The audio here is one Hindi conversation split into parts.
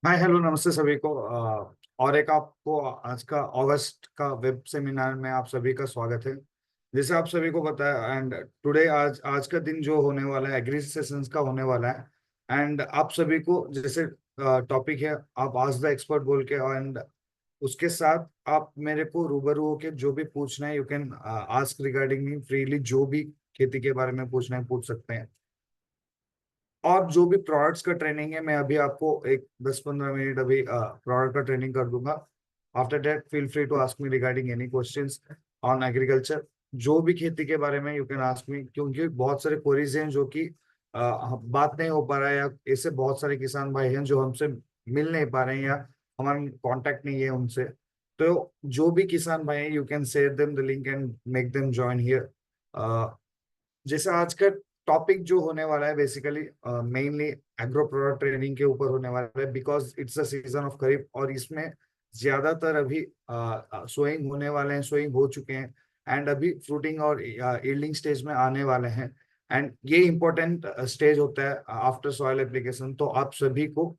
हाय हेलो नमस्ते सभी को। और एक आपको आज का अगस्त का वेब सेमिनार में आप सभी का स्वागत है। जैसे आप सभी को पता है एंड टुडे आज आज का दिन जो होने वाला है एग्री सेशंस का होने वाला है। एंड आप सभी को जैसे टॉपिक है आप आज द एक्सपर्ट बोल के एंड उसके साथ आप मेरे को रूबरू होके जो भी पूछना है you can ask regarding me freely. जो भी खेती के बारे में पूछना है पूछ सकते हैं। और जो भी प्रोडक्ट्स का ट्रेनिंग है मैं अभी आपको एक 10-15 मिनट अभी प्रोडक्ट का ट्रेनिंग कर दूंगा। After that feel free to ask me regarding any questions on agriculture. जो भी खेती के बारे में यू कैन आस्क मी, क्योंकि बहुत सारे क्वेरीज हैं जो कि बात नहीं हो पा रहा है, या ऐसे बहुत सारे किसान भाई हैं जो हमसे मिल नहीं पा रहे हैं या हमारा कांटेक्ट नहीं है उनसे। तो जो भी किसान भाई हैं you can share them the link and make them join here. जैसे आज का टॉपिक जो होने वाला है basically mainly agro product training के ऊपर होने वाला है, because it's a season of kharif और इसमें ज्यादातर अभी सोइंग होने वाले हैं, सोइंग हो चुके हैं एंड अभी फ्रूटिंग और यील्डिंग स्टेज में आने वाले हैं। एंड ये इम्पोर्टेंट स्टेज होता है आफ्टर सॉइल एप्लीकेशन। तो आप सभी को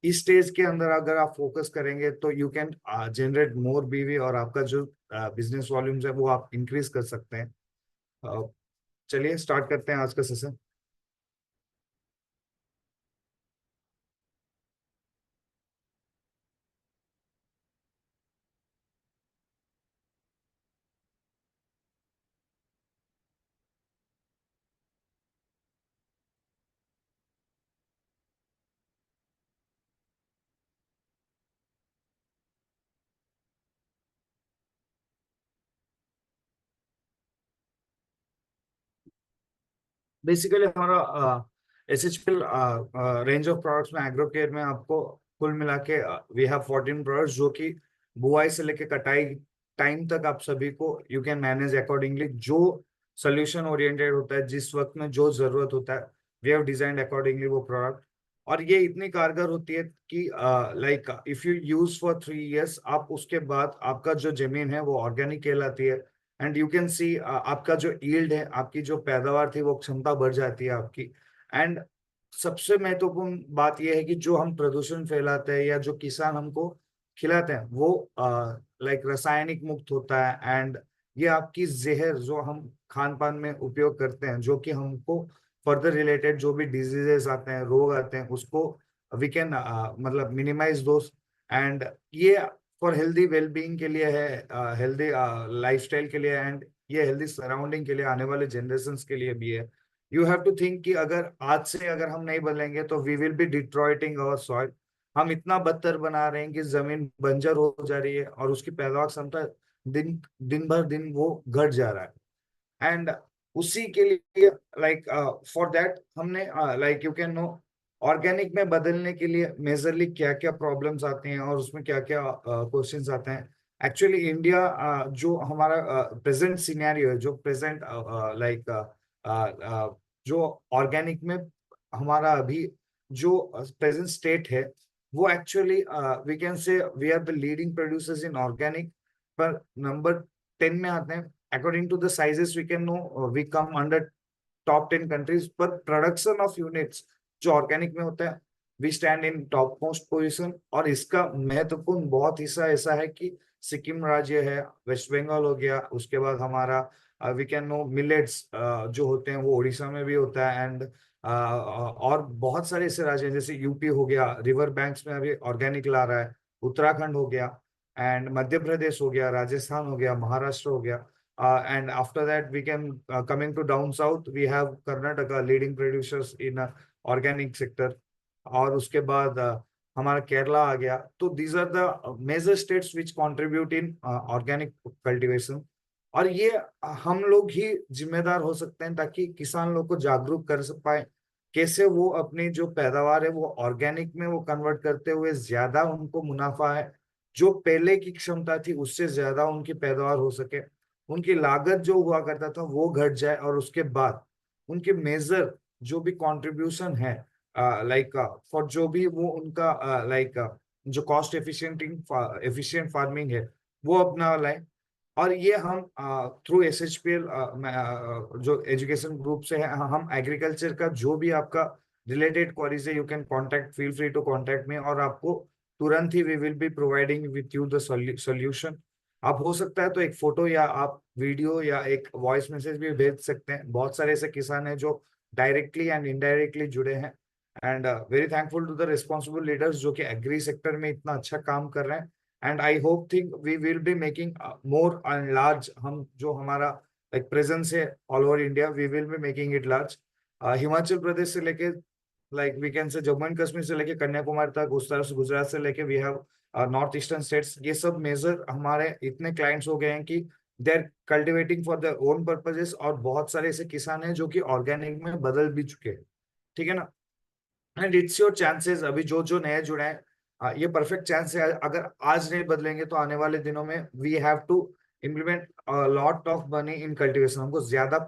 इस स्टेज के अंदर अगर आप फोकस करेंगे तो यू कैन जनरेट मोर बीवी और आपका जो बिजनेस वॉल्यूम्स है वो आप इंक्रीज कर सकते हैं। चलिए स्टार्ट करते हैं आज का सेशन। बेसिकली हमारा एसएचपीएल रेंज ऑफ प्रोडक्ट्स में एग्रो केयर में आपको कुल मिला के वी हैव 14 प्रोडक्ट्स जो कि बुआई से लेके कटाई टाइम तक आप सभी को यू कैन मैनेज अकॉर्डिंगली। जो सोल्यूशन ओरिएंटेड होता है, जिस वक्त में जो जरूरत होता है, वी हैव डिजाइंड अकॉर्डिंगली वो प्रोडक्ट। और ये इतनी कारगर होती है कि like if you use for 3 years, आप उसके बाद आपका जो जमीन है वो ऑर्गेनिक कहलाती है। एंड यू कैन सी आपका जो यील्ड है, आपकी जो पैदावार थी वो क्षमता बढ़ जाती है आपकी। एंड सबसे महत्वपूर्ण बात यह है कि जो हम प्रदूषण फैलाते हैं या जो किसान हमको खिलाते हैं वो लाइक रासायनिक मुक्त होता है। एंड ये आपकी जहर जो हम खान पान में उपयोग करते हैं, जो कि हमको फर्दर रिलेटेड जो भी डिजीजेस आते हैं, रोग आते हैं, उसको वी कैन मतलब मिनिमाइज दोस। एंड ये फॉर हेल्दी वेलबींग के लिए है, हेल्दी लाइफस्टाइल के लिए, एंड ये हेल्दी सराउंडिंग के लिए, आने वाले जनरेशन्स के लिए भी है। यू हैव टू थिंक कि अगर आज से अगर हम नहीं बदलेंगे तो we will be deteriorating our soil. हम इतना बदतर बना रहे हैं कि जमीन बंजर हो जा रही है और उसकी पैदावार क्षमता दिन दिन भर दिन वो घट जा रहा है। एंड उसी के लिए लाइक फॉर दैट हमने like you can know organic में बदलने के लिए मेजरली क्या क्या प्रॉब्लम्स आते हैं और उसमें क्या क्या क्वेश्चंस आते हैं। एक्चुअली इंडिया जो हमारा प्रेजेंट सिनेरियो है, जो प्रेजेंट लाइक जो ऑर्गेनिक में हमारा अभी जो प्रेजेंट स्टेट है, वो actually we can say we are the leading producers in organic. पर नंबर 10 में आते हैं according to the sizes we can know, we come under top 10 countries, पर production of units जो ऑर्गेनिक में होता है we stand in top most position. और इसका महत्वपूर्ण बहुत हिस्सा ऐसा है कि सिक्किम राज्य है, वेस्ट बंगाल हो गया, उसके बाद हमारा वी कैन नो मिलेट्स जो होते हैं वो उड़ीसा में भी होता है। एंड और बहुत सारे ऐसे राज्य हैं जैसे यूपी हो गया, रिवर बैंक्स में अभी ऑर्गेनिक ला रहा है, उत्तराखंड हो गया, एंड मध्य प्रदेश हो गया, राजस्थान हो गया, महाराष्ट्र हो गया। And after that we can coming to down south we have Karnataka leading producers in organic sector। और उसके बाद हमारा केरला आ गया। तो these are the major states which contribute in organic cultivation। और ये हम लोग ही जिम्मेदार हो सकते हैं ताकि किसान लोग को जागरूक कर पाए कैसे वो अपनी जो पैदावार है वो ऑर्गेनिक में वो कन्वर्ट करते हुए ज्यादा उनको मुनाफा है, जो पहले की क्षमता थी उससे ज्यादा उनकी पैदावार हो सके, उनकी लागत जो हुआ करता था वो घट जाए, और उसके बाद उनके मेजर जो भी कंट्रीब्यूशन है लाइक फॉर जो भी वो उनका लाइक जो कॉस्ट एफिशिएंट एफिशिएंट फार्मिंग है वो अपना लाए। और ये हम थ्रू एसएचपीएल जो एजुकेशन ग्रुप से है, हम एग्रीकल्चर का जो भी आपका रिलेटेड क्वेरीज है, you can contact, feel free to contact me, और आपको तुरंत ही we will be providing with you the solution. आप हो सकता है तो एक फोटो या आप वीडियो या एक वॉइस मैसेज भी भेज सकते हैं। बहुत सारे ऐसे किसान हैं जो डायरेक्टली एंड इनडायरेक्टली जुड़े हैं। And very thankful to the responsible leaders जो कि एग्री सेक्टर में इतना अच्छा काम कर रहे हैं। And I hope think we will be making more and large, हम जो हमारा एक प्रेजेंस है all over India, we will be making it large. Himachal Pradesh से लेके, लाइक वी कैन से जम्मू एंड कश्मीर से लेके कन्याकुमारी तक, उस तरफ से गुजरात से लेके we have north eastern states, ये सब मेजर हमारे इतने क्लाइंट्स हो गए हैं कि they are cultivating for their own purposes. और बहुत सारे ऐसे किसान हैं जो कि ऑर्गेनिक में बदल भी चुके हैं, ठीक है ना। एंड इट्स योर चांसेस, अभी जो जो नए जुड़े हैं, ये परफेक्ट चांस है। अगर आज नहीं बदलेंगे तो आने वाले दिनों में we have to implement lot of money in cultivation, हमको ज्यादा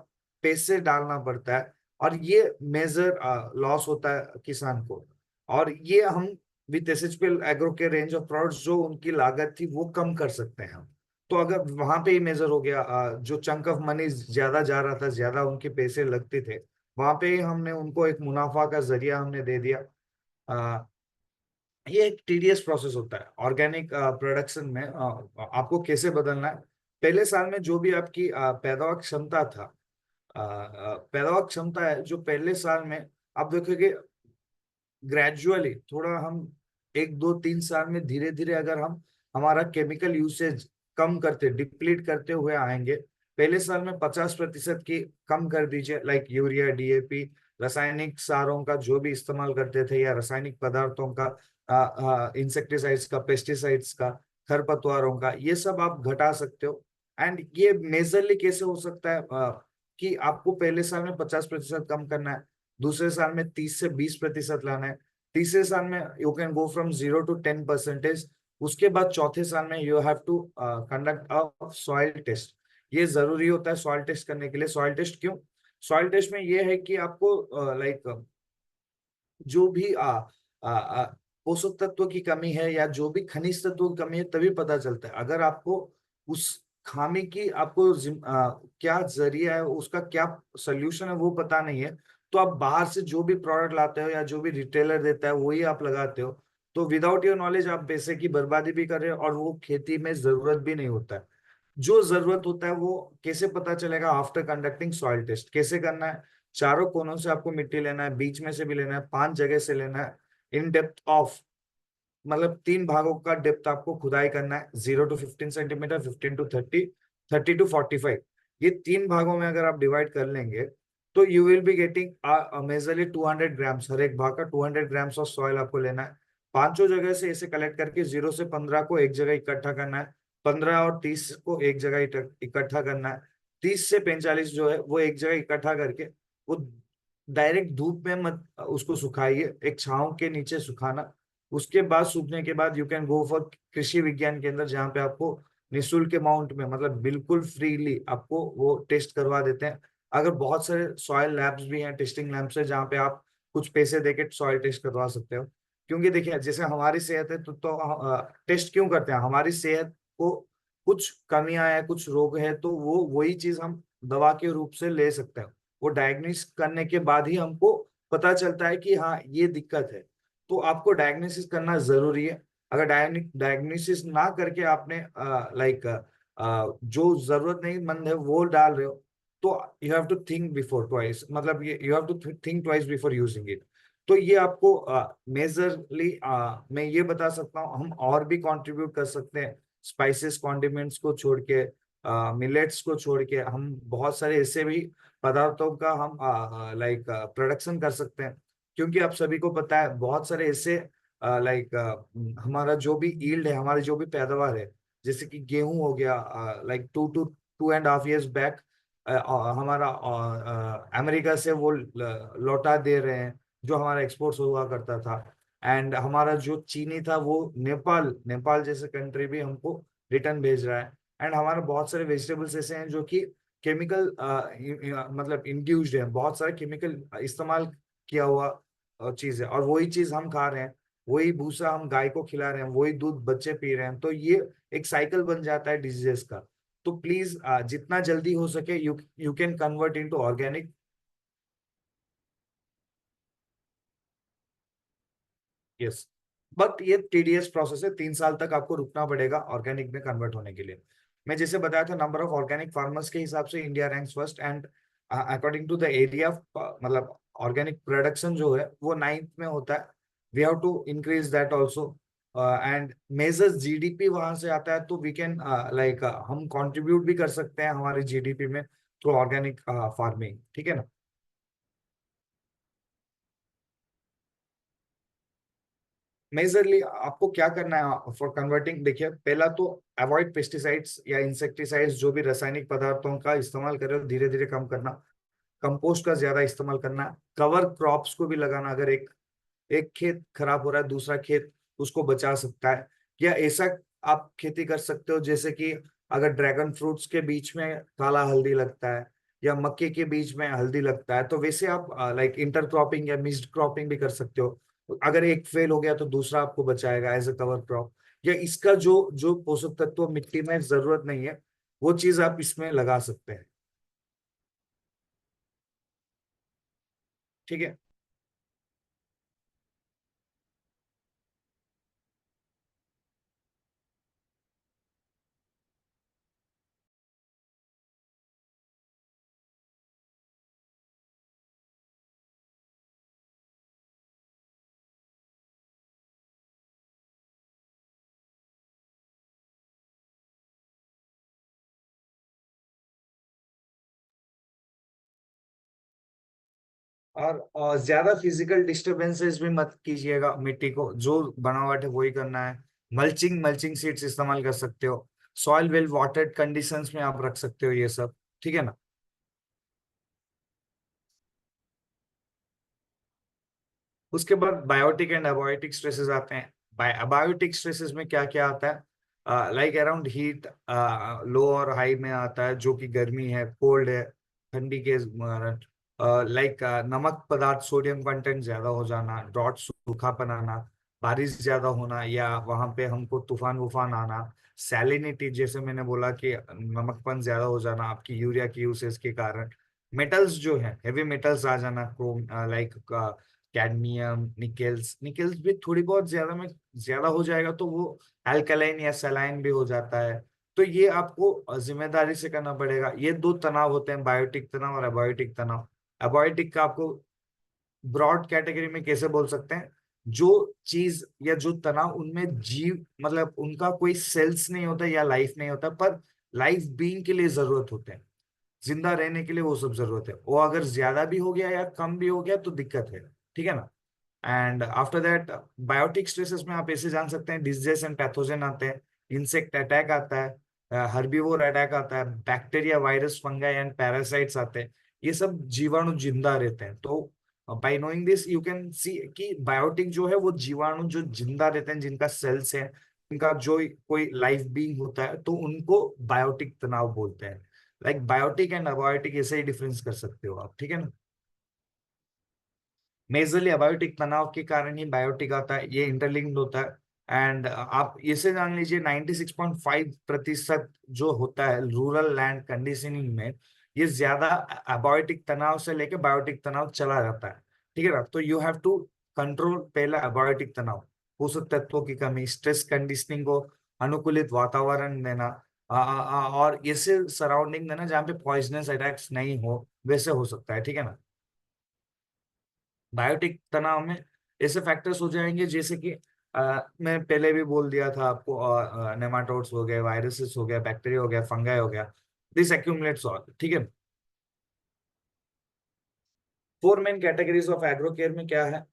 पैसे डालना पड़ता है, और ये मेजर लॉस होता है किसान को। और ये हम विद एसएचपीएल एग्रो के रेंज ऑफ प्रोडक्ट्स जो उनकी लागत थी वो कम कर सकते हैं हम। तो अगर वहां पे ही मेजर हो गया, जो चंक ऑफ मनी ज्यादा जा रहा था, ज्यादा उनके पैसे लगते थे, वहां पे ही हमने उनको एक मुनाफा का जरिया हमने दे दिया। आ, ये एक टीडीएस प्रोसेस होता है ऑर्गेनिक प्रोडक्शन में। आपको कैसे बदलना है, पहले साल में जो भी आपकी पैदावार क्षमता था, पैदावार क्षमता है जो पहले साल में, आप देखोगे ग्रेजुअली थोड़ा हम 1 2 3 साल में धीरे धीरे अगर हम हमारा केमिकल यूसेज कम करते, डिप्लीट करते हुए आएंगे। पहले साल में 50% की कम कर दीजिए, लाइक यूरिया, डीएपी, रासायनिक सारों का जो भी इस्तेमाल करते थे, या रासायनिक पदार्थों का, इंसेक्टिसाइड्स का, पेस्टिसाइड्स का, खरपतवारों का, ये सब आप घटा सकते हो। एंड ये मेजरली कैसे हो सकता है, कि आपको पहले साल में 50% कम करना है, दूसरे साल में 30 से 20% लाना है, तीसरे साल में you can go from 0 to 10%। उसके बाद चौथे साल में you have to conduct a soil test. ये जरूरी होता है सॉइल टेस्ट करने के लिए। सॉइल टेस्ट क्यों? सॉइल टेस्ट में ये है कि आपको लाइक जो भी पोषक तत्व की कमी है या जो भी खनिज तत्व की कमी है तभी पता चलता है। अगर आपको उस खामी की आपको क्या जरिया है, उसका क्या सोल्यूशन है वो पता नहीं है, तो आप बाहर से जो भी प्रोडक्ट लाते हो या जो भी रिटेलर देता है वही आप लगाते हो, तो विदाउट योर नॉलेज आप पैसे की बर्बादी भी कर रहे हो, और वो खेती में जरूरत भी नहीं होता है। जो जरूरत होता है वो कैसे पता चलेगा? After conducting soil test. कैसे करना है? चारों कोनों से आपको मिट्टी लेना है, बीच में से भी लेना है, 5 जगह से लेना है, इन डेप्थ ऑफ, मतलब 3 भागों का डेप्थ आपको खुदाई करना है, 0 to 15 सेंटीमीटर, 15 to 30, 30 to 45। ये 3 भागों में अगर आप डिवाइड कर लेंगे तो you will be getting majorly 200 grams, हर एक भाग का 200 ग्राम्स ऑफ सॉइल आपको लेना है। पांचों जगह से इसे कलेक्ट करके 0 से 15 को एक जगह इकट्ठा करना है, 15 और 30 को एक जगह इकट्ठा करना है, 30 से 45 जो है वो एक जगह इकट्ठा करके, वो डायरेक्ट धूप में मत उसको सुखाइए, एक छांव के नीचे सुखाना। उसके बाद सूखने के बाद यू कैन गो फॉर कृषि विज्ञान केंद्र, जहाँ पे आपको निःशुल्क अमाउंट में, मतलब बिल्कुल फ्रीली आपको वो टेस्ट करवा देते हैं। अगर बहुत सारे सॉइल लैब्स भी हैं, टेस्टिंग लैब्स है, जहाँ पे आप कुछ पैसे देके सॉइल टेस्ट करवा सकते हो। क्योंकि देखिए जैसे हमारी सेहत है तो टेस्ट क्यों करते हैं? हमारी सेहत को कुछ कमियां है, कुछ रोग है, तो वो वही चीज हम दवा के रूप से ले सकते हैं। वो डायग्नोसिस करने के बाद ही हमको पता चलता है कि हाँ ये दिक्कत है। तो आपको डायग्नोसिस करना जरूरी है। अगर डायग्नोसिस ना करके आपने लाइक जो जरूरत नहीं मंद है वो डाल रहे हो, तो you have to think before twice, मतलब ये you have to think twice before using it. तो ये आपको मेजरली मैं ये बता सकता हूँ, हम और भी कंट्रीब्यूट कर सकते हैं। स्पाइसेस कॉन्डिमेंट्स को छोड़ के, मिलेट्स को छोड़ के, हम बहुत सारे ऐसे भी पदार्थों का हम लाइक प्रोडक्शन कर सकते हैं। क्योंकि आप सभी को पता है बहुत सारे ऐसे लाइक हमारा जो भी ईल्ड है, हमारी जो भी पैदावार है, जैसे कि गेहूं हो गया, लाइक 2 to 2.5 years बैक हमारा अमेरिका से वो लौटा दे रहे हैं जो हमारा एक्सपोर्ट हुआ करता था। एंड हमारा जो चीनी था वो नेपाल नेपाल जैसे कंट्री भी हमको रिटर्न भेज रहा है। एंड हमारे बहुत सारे वेजिटेबल्स ऐसे हैं जो कि केमिकल मतलब इंड्यूस्ड है, बहुत सारे केमिकल इस्तेमाल किया हुआ चीज है, और वही चीज हम खा रहे हैं, वही भूसा हम गाय को खिला रहे हैं, वही दूध बच्चे पी रहे हैं। तो ये एक साइकिल बन जाता है डिजीजेस का। तो प्लीज जितना जल्दी हो सके you you can convert into organic. Yes, but ये टीडीएस प्रोसेस है, 3 साल तक आपको रुकना पड़ेगा ऑर्गेनिक में कन्वर्ट होने के लिए। मैं जैसे बताया था, नंबर ऑफ ऑर्गेनिक फार्मर्स के हिसाब से India ranks first, and according to the area, मतलब ऑर्गेनिक प्रोडक्शन जो है वो 9th में होता है। We have to increase that also, and majors GDP वहां से आता है, तो वी कैन लाइक हम कंट्रीब्यूट भी कर सकते हैं हमारी जीडीपी में थ्रू ऑर्गेनिक फार्मिंग, ठीक है ना। मेजरली आपको क्या करना है फॉर कन्वर्टिंग, देखिए पहला तो अवॉइड पेस्टिसाइड्स या इंसेक्टिसाइड्स, जो भी रासायनिक पदार्थों का इस्तेमाल कर रहे हो धीरे धीरे कम करना। कंपोस्ट का ज्यादा इस्तेमाल करना। कवर क्रॉप्स को भी लगाना, अगर एक एक खेत खराब हो रहा है दूसरा खेत उसको बचा सकता है। या ऐसा आप खेती कर सकते हो जैसे कि अगर ड्रैगन फ्रूट्स के बीच में काला हल्दी लगता है या मक्के के बीच में हल्दी लगता है, तो वैसे आप लाइक इंटर क्रॉपिंग या मिक्स्ड क्रॉपिंग भी कर सकते हो। अगर एक फेल हो गया तो दूसरा आपको बचाएगा एज अ कवर क्रॉप। या इसका जो जो पोषक तत्व मिट्टी में जरूरत नहीं है वो चीज आप इसमें लगा सकते हैं, ठीक है। और ज्यादा फिजिकल डिस्टरबेंसेस भी मत कीजिएगा, मिट्टी को जो बनावट है वही करना है। मल्चिंग मल्चिंग सीड्स इस्तेमाल कर सकते हो। सॉइल वेल वाटर्ड कंडीशंस में आप रख सकते हो ये सब, ठीक है ना। उसके बाद बायोटिक एंड अबायोटिक स्ट्रेसेस आते हैं। अबायोटिक स्ट्रेसेस में क्या क्या आता है, लाइक अराउंड हीट, लो और हाई में आता है, जो कि गर्मी है कोल्ड है ठंडी के, लाइक नमक पदार्थ सोडियम कंटेंट ज्यादा हो जाना, ड्रॉट सूखापन आना, बारिश ज्यादा होना या वहां पे हमको तूफान वूफान आना। सैलिनिटी, जैसे मैंने बोला कि नमकपन ज्यादा हो जाना आपकी यूरिया की यूसेज के कारण। मेटल्स जो है हेवी मेटल्स आ जाना, क्रोम लाइक कैडमियम, निकेल्स निकेल्स भी थोड़ी बहुत ज्यादा में ज्यादा हो जाएगा तो वो अल्कलाइन या सलाइन भी हो जाता है। तो ये आपको जिम्मेदारी से करना पड़ेगा। ये दो तनाव होते हैं, बायोटिक तनाव और अबायोटिक तनाव। अबायोटिक का आपको ब्रॉड कैटेगरी में कैसे बोल सकते हैं, जो चीज या जो तनाव उनमें जीव, मतलब उनका कोई सेल्स नहीं होता या लाइफ नहीं होता, पर लाइफ बीइंग के लिए जरूरत होते हैं, जिंदा रहने के लिए वो सब जरूरत है, वो अगर ज्यादा भी हो गया या कम भी हो गया तो दिक्कत है, ठीक है ना। And after that biotic stresses में आप ऐसे जान सकते हैं डिजीजेस एंड पैथोजन आते हैं, इंसेक्ट अटैक आता है, हर्बीवोर अटैक आता है, bacteria virus fungi and parasites आते हैं। ये सब जीवाणु जिंदा रहते हैं। तो bye knowing this you can सी कि बायोटिक जो है वो जीवाणु जो जिंदा रहते हैं, जिनका सेल्स है, इनका जो कोई लाइफ बीइंग होता है, तो उनको बायोटिक तनाव बोलते हैं। लाइक बायोटिक एंड अबायोटिक ऐसे ही डिफरेंस कर सकते हो आप, ठीक है ना। मेजरली अबायोटिक तनाव के कारण ही बायोटिक आता है, ये इंटरलिंक्ड होता है। एंड आप इसे जान लीजिए 96.5% जो होता है रूरल लैंड कंडीशनिंग में, ये ज्यादा अबायोटिक तनाव से लेके बायोटिक तनाव चला जाता है, ठीक है ना। तो यू हैव टू कंट्रोल पहला अबायोटिक तनाव, पोषक तत्वों की कमी, स्ट्रेस कंडीशनिंग को अनुकूलित वातावरण देना, और ऐसे सराउंडिंग देना जहाँ पे पॉइजनस अटैक्स नहीं हो, वैसे हो सकता है, ठीक है ना। बायोटिक तनाव में ऐसे फैक्टर्स हो जाएंगे जैसे कि मैं पहले भी बोल दिया था आपको, नेमाटोड्स हो गए, वायरसेस हो गया, बैक्टीरिया हो गया, फंगाई हो गया, दिस एक्यूमुलेट्स ऑल, ठीक है। Four main categories of agro care में क्या है,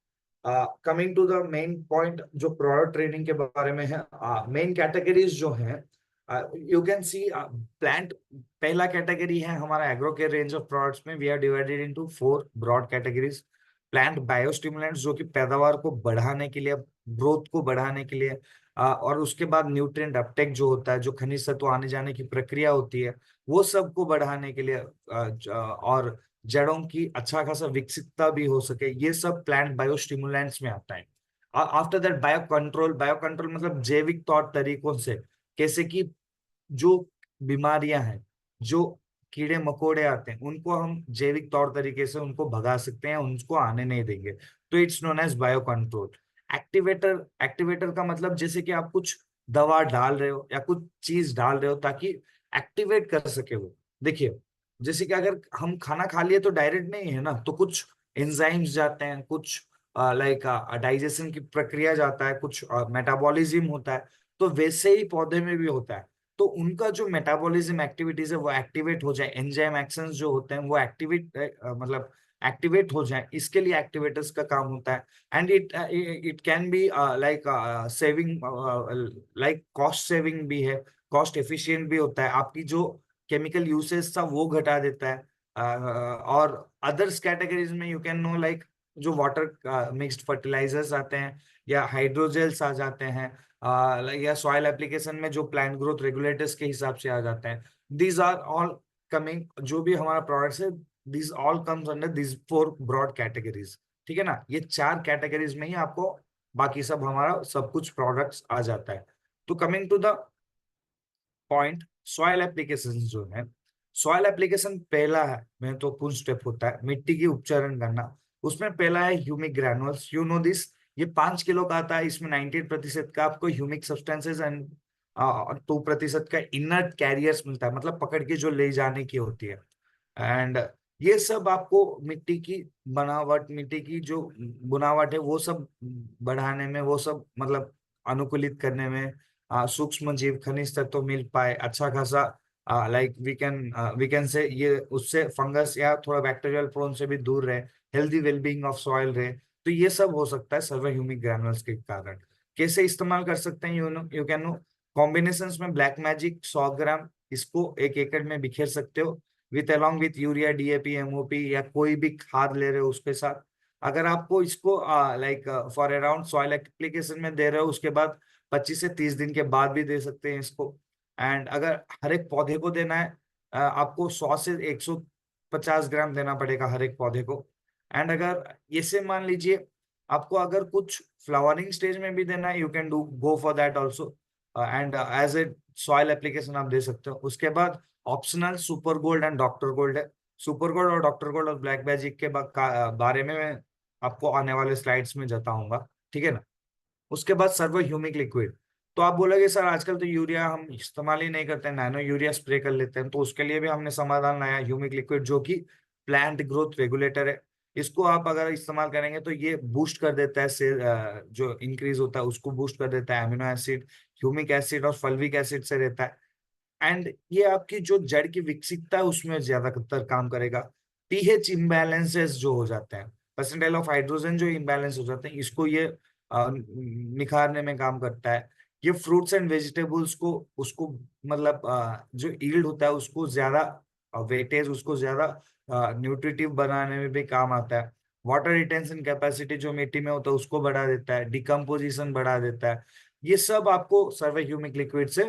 coming to the main point जो प्रोडक्ट ट्रेडिंग के बारे में है, मेन कैटेगरीज जो है, यू कैन सी प्लांट। पहला कैटेगरी है हमारा agro care range of products में, we are divided into 4 broad categories. Plant biostimulants जो कि पैदावार को बढ़ाने के लिए, ग्रोथ को बढ़ाने के लिए, और उसके बाद न्यूट्रिएंट अपटेक जो होता है, जो खनिज तत्व आने जाने की प्रक्रिया होती है, वो सबको बढ़ाने के लिए, और जड़ों की अच्छा खासा विकसितता भी हो सके, ये सब प्लांट बायोस्टिमुलेंट्स में आता है। After that bio control, bio control मतलब जैविक तौर तरीकों से, कैसे कि जो बीमारियां हैं, जो कीड़े मकोड़े आते हैं, उनको हम जैविक तौर तरीके से उनको भगा सकते हैं, उनको आने नहीं देंगे, तो it's known as bio control. Activator, activator का मतलब जैसे कि आप कुछ दवा डाल रहे हो या कुछ चीज डाल रहे हो ताकि एक्टिवेट कर सके वो। देखिए, जैसे कि अगर हम खाना खा लिए तो डायरेक्ट नहीं है ना, तो कुछ एंजाइम्स जाते हैं, कुछ लाइक डाइजेशन की प्रक्रिया जाता है, कुछ मेटाबॉलिज्म होता है। तो वैसे ही पौधे में भी होता है। तो उनका जो मेटाबॉलिज्म एक्टिविटीज है वो एक्टिवेट हो जाए, एंजाइम एक्शंस जो होते हैं वो एक्टिवेट मतलब एक्टिवेट हो जाए, इसके लिए एक्टिवेटर्स का काम होता है। And it can be like saving, like cost saving भी है, कॉस्ट एफिशिएंट भी होता है, आपकी जो केमिकल यूसेज था वो घटा देता है। और अदर्स कैटेगरीज में यू कैन नो लाइक जो वाटर मिक्स्ड फर्टिलाइजर्स आते हैं या हाइड्रोजेल्स आ जाते हैं, या सॉइल एप्लीकेशन में जो प्लांट ग्रोथ रेगुलेटर्स के हिसाब से आ जाते हैं। दीज आर ऑल कमिंग, जो भी हमारा प्रोडक्ट्स है, this all comes under this four broad categories. ठीक है ना, ये चार कैटेगरीज में ही आपको बाकी सब हमारा सब कुछ प्रोडक्ट्स आ जाता है। तो coming to the point, soil application जो है, सॉइल एप्लीकेशन पहला है महत्वपूर्ण स्टेप होता है मिट्टी की उपचारण करना। उसमें पहला है humic granules, you know this. ये 5 किलो का आता है, इसमें 98% का आपको ह्यूमिक सब्सटेंसेस एंड 2% का इनर्ट कैरियर्स मिलता है, मतलब पकड़ के जो ले जाने की होती है। एंड ये सब आपको मिट्टी की बनावट, मिट्टी की जो बुनावट है वो सब बढ़ाने में, वो सब मतलब अनुकूलित करने में, सूक्ष्म जीव खनिज तत्व मिल पाए अच्छा खासा, लाइक वी कैन से ये उससे फंगस या थोड़ा बैक्टीरियल प्रोन से भी दूर रहे, हेल्दी वेलबींग ऑफ सॉइल रहे। तो ये सब हो सकता है सर्वे ह्यूमिक ग्रैनुअल्स के कारण। कैसे इस्तेमाल कर सकते हैं, यू कैन नो कॉम्बिनेशन में ब्लैक मैजिक 100 ग्राम, इसको 1 एकड़ में बिखेर सकते हो with along with urea, DAP, MOP या कोई भी खाद ले रहे हो उसके साथ। अगर आपको इसको like for around soil application में दे रहे हो, उसके बाद 25 से 30 दिन के बाद भी दे सकते हैं इसको। एंड अगर हर एक पौधे को देना है, आपको 100 से 150 ग्राम देना पड़ेगा हर एक पौधे को। एंड अगर ये से मान लीजिए आपको अगर कुछ फ्लावरिंग स्टेज में भी देना है, you can do go for that also, and as a soil application आप दे सकते हो। उसके बाद optional super gold and doctor gold है। सुपर गोल्ड और डॉक्टर गोल्ड और ब्लैक मैजिक के बारे में मैं आपको आने वाले स्लाइड्स में बताऊंगा, ठीक है ना। उसके बाद सर्वो ह्यूमिक लिक्विड। तो आप बोलोगे सर आजकल तो यूरिया हम इस्तेमाल ही नहीं करते, नैनो यूरिया स्प्रे कर लेते हैं। तो उसके लिए भी हमने समाधान लाया ह्यूमिक लिक्विड, जो कि प्लांट ग्रोथ रेगुलेटर है। इसको आप अगर इस्तेमाल करेंगे तो ये बूस्ट कर देता है से जो इंक्रीज होता है उसको बूस्ट कर देता है। अमीनो एसिड, ह्यूमिक एसिड और फल्विक एसिड से रहता है। एंड ये आपकी जो जड़ की विकसितता है उसमें ज्यादातर काम करेगा। पीएच इम्बैलेंसेस जो हो जाते हैं, परसेंटाइल ऑफ हाइड्रोजन जो इम्बैलेंस हो जाते हैं, इसको ये निखारने में काम करता है। ये फ्रूट्स एंड वेजिटेबल्स को उसको मतलब जो ईल्ड होता है उसको ज्यादा वेटेज, उसको ज्यादा न्यूट्रिटिव बनाने में भी काम आता है। वाटर रिटेंशन कैपेसिटी जो मिट्टी में होता है उसको बढ़ा देता है, डिकम्पोजिशन बढ़ा देता है। ये सब आपको सर्वे ह्यूमिक लिक्विड से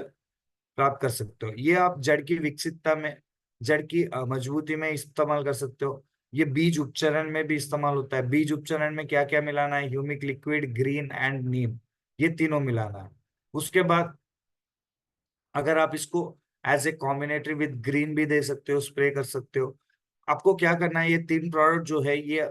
प्राप्त कर सकते हो। ये आप जड़ की विकसितता में, जड़ की मजबूती में इस्तेमाल कर सकते हो। ये बीज उपचरण में भी इस्तेमाल होता है। बीज उपचरण में क्या क्या मिलाना है, ह्यूमिक लिक्विड, ग्रीन एंड नीम, ये तीनों मिलाना है। उसके बाद अगर आप इसको एज ए कॉम्बिनेटरी विद ग्रीन भी दे सकते हो, स्प्रे कर सकते हो। आपको क्या करना है, ये तीन प्रोडक्ट जो है ये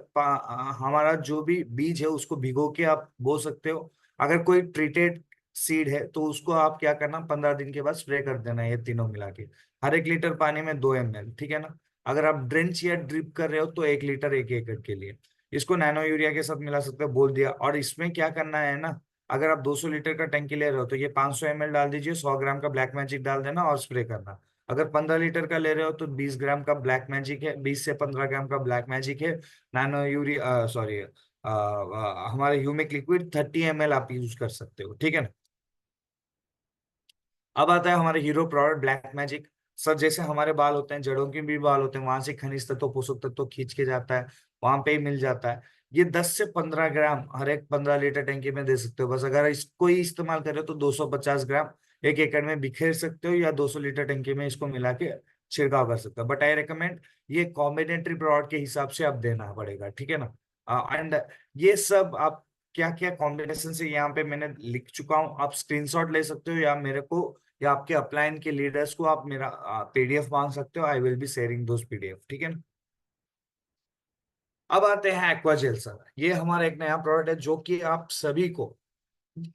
हमारा जो भी बीज है उसको भिगो के आप बो सकते हो। अगर कोई ट्रीटेड सीड है तो उसको आप क्या करना, 15 दिन के बाद स्प्रे कर देना है, ये तीनों मिला के हर 1 लीटर पानी में 2 ml, ठीक है ना। अगर आप ड्रेंच या ड्रिप कर रहे हो तो 1 लीटर 1 एकड़ के लिए। इसको नैनो यूरिया के साथ मिला सकते हो, बोल दिया। और इसमें क्या करना है ना, अगर आप 200 लीटर का टंकी ले रहे हो तो ये 500 ml डाल दीजिए, 100 ग्राम का ब्लैक मैजिक डाल देना और स्प्रे करना। अगर 15 लीटर का ले रहे हो तो 20 ग्राम का ब्लैक मैजिक है, 20 से 15 ग्राम का ब्लैक मैजिक है। नैनो यूरिया सॉरी हमारे ह्यूमिक लिक्विड 30 ml आप यूज कर सकते हो, ठीक है ना। अब आता है हमारे hero product black magic. Sir जैसे हमारे बाल होते हैं, जड़ों के भी बाल होते हैं, वहां से खनिज तत्व, पोषक तत्व खींच के जाता है, वहां पे ही मिल जाता है। ये 10 से 15 ग्राम हर एक 15 लीटर टैंकी में दे सकते हो। बस अगर इसको ही इस्तेमाल करें तो 250 ग्राम 1 एकड़ में बिखेर सकते हो, या 200 लीटर टैंकी में इसको मिला के छिड़काव कर सकते हो। बट आई रिकमेंड ये कॉम्बिनेटरी प्रोडक्ट के हिसाब से आप देना पड़ेगा, ठीक है ना। एंड ये सब आप क्या क्या कॉम्बिनेशन से यहाँ पे मैंने लिख चुका हूँ, आप स्क्रीनशॉट ले सकते हो, या मेरे को या आपके अपलाइन के लीडर्स को आप मेरा पीडीएफ मांग सकते हो। आई will be sharing those PDF, ठीक है ना। अब आते हैं एक्वाजेल सर। ये हमारा एक नया प्रोडक्ट है जो कि आप सभी को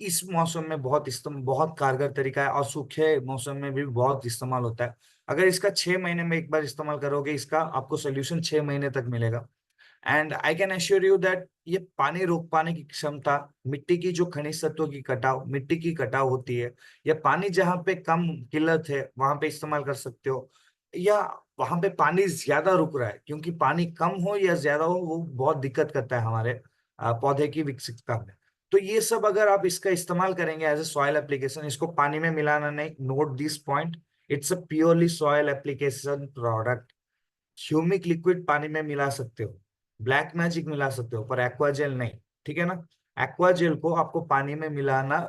इस मौसम में बहुत कारगर तरीका है, और सूखे मौसम में भी बहुत इस्तेमाल होता है। अगर इसका 6 महीने में एक बार इस्तेमाल करोगे, इसका आपको सोल्यूशन 6 महीने तक मिलेगा। And I can assure you that ये पानी रोक पाने की क्षमता, मिट्टी की जो खनिज तत्वों की कटाव, मिट्टी की कटाव होती है, या पानी जहाँ पे कम किल्लत है वहां पे इस्तेमाल कर सकते हो, या वहां पे पानी ज्यादा रुक रहा है, क्योंकि पानी कम हो या ज्यादा हो वो बहुत दिक्कत करता है हमारे पौधे की विकसितता में। तो ये सब अगर आप इसका इस्तेमाल करेंगे एज ए सॉइल एप्लीकेशन, इसको पानी में मिलाना नहीं, note this point, it's a purely soil application product. Humic liquid पानी में मिला सकते हो, ब्लैक मैजिक मिला सकते हो, पर एक्वाजेल नहीं। ठीक है ना? एक्वाजेल को आपको पानी में मिलाना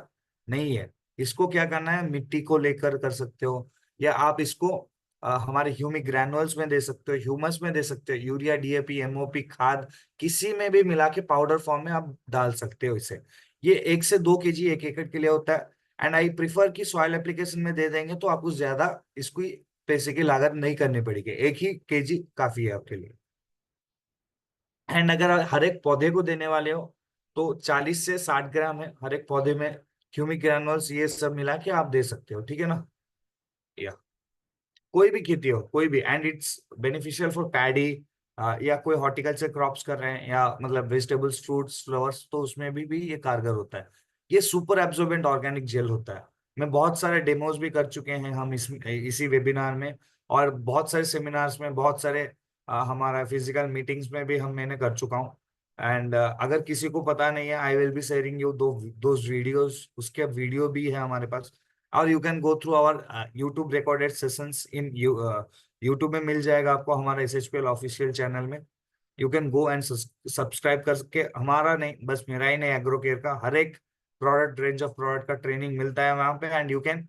नहीं है। इसको क्या करना है, मिट्टी को लेकर कर सकते हो, या आप इसको हमारे ह्यूमिक ग्रैनुअल्स में दे सकते हो, ह्यूमस में दे सकते हो, यूरिया, डीएपी, एमओपी खाद, किसी में भी मिला के पाउडर फॉर्म में आप डाल सकते हो इसे। ये 1 से 2 केजी 1 एकड़ के लिए होता है। एंड आई प्रिफर कि सॉइल एप्लीकेशन में दे देंगे तो आपको ज्यादा इसको पैसे की लागत नहीं करनी पड़ेगी, 1 ही केजी काफी है आपके लिए। एंड अगर हर एक पौधे को देने वाले हो तो 40 से 60 ग्राम है हर एक पौधे में, ह्यूमिक ग्रैनुअल्स ये सब मिला के आप दे सकते हो। ठीक है ना? या कोई भी खेती हो, कोई भी, and it's beneficial for paddy, या कोई हॉर्टिकल्चर क्रॉप्स कर रहे हैं, या मतलब वेजिटेबल्स, फ्रूट्स, फ्लावर्स, तो उसमें भी ये कारगर होता है। ये सुपर एब्जॉर्बेंट ऑर्गेनिक जेल होता है। मैं बहुत सारे डेमोज भी कर चुके हैं हम इसी वेबिनार में, और बहुत सारे सेमिनार्स में, बहुत सारे हमारा फिजिकल मीटिंग्स में भी मैंने कर चुका हूँ। एंड अगर किसी को पता नहीं है, I will be sharing you those videos, उसके वीडियो भी है हमारे पास। और you can go through our YouTube recorded sessions in YouTube में मिल जाएगा आपको, हमारा एसएचपीएल ऑफिशियल चैनल में। You can go and subscribe करके, हमारा नहीं बस मेरा ही नहीं, एग्रो केयर का हर एक प्रोडक्ट, रेंज ऑफ प्रोडक्ट का ट्रेनिंग मिलता है वहां पे। एंड यू कैन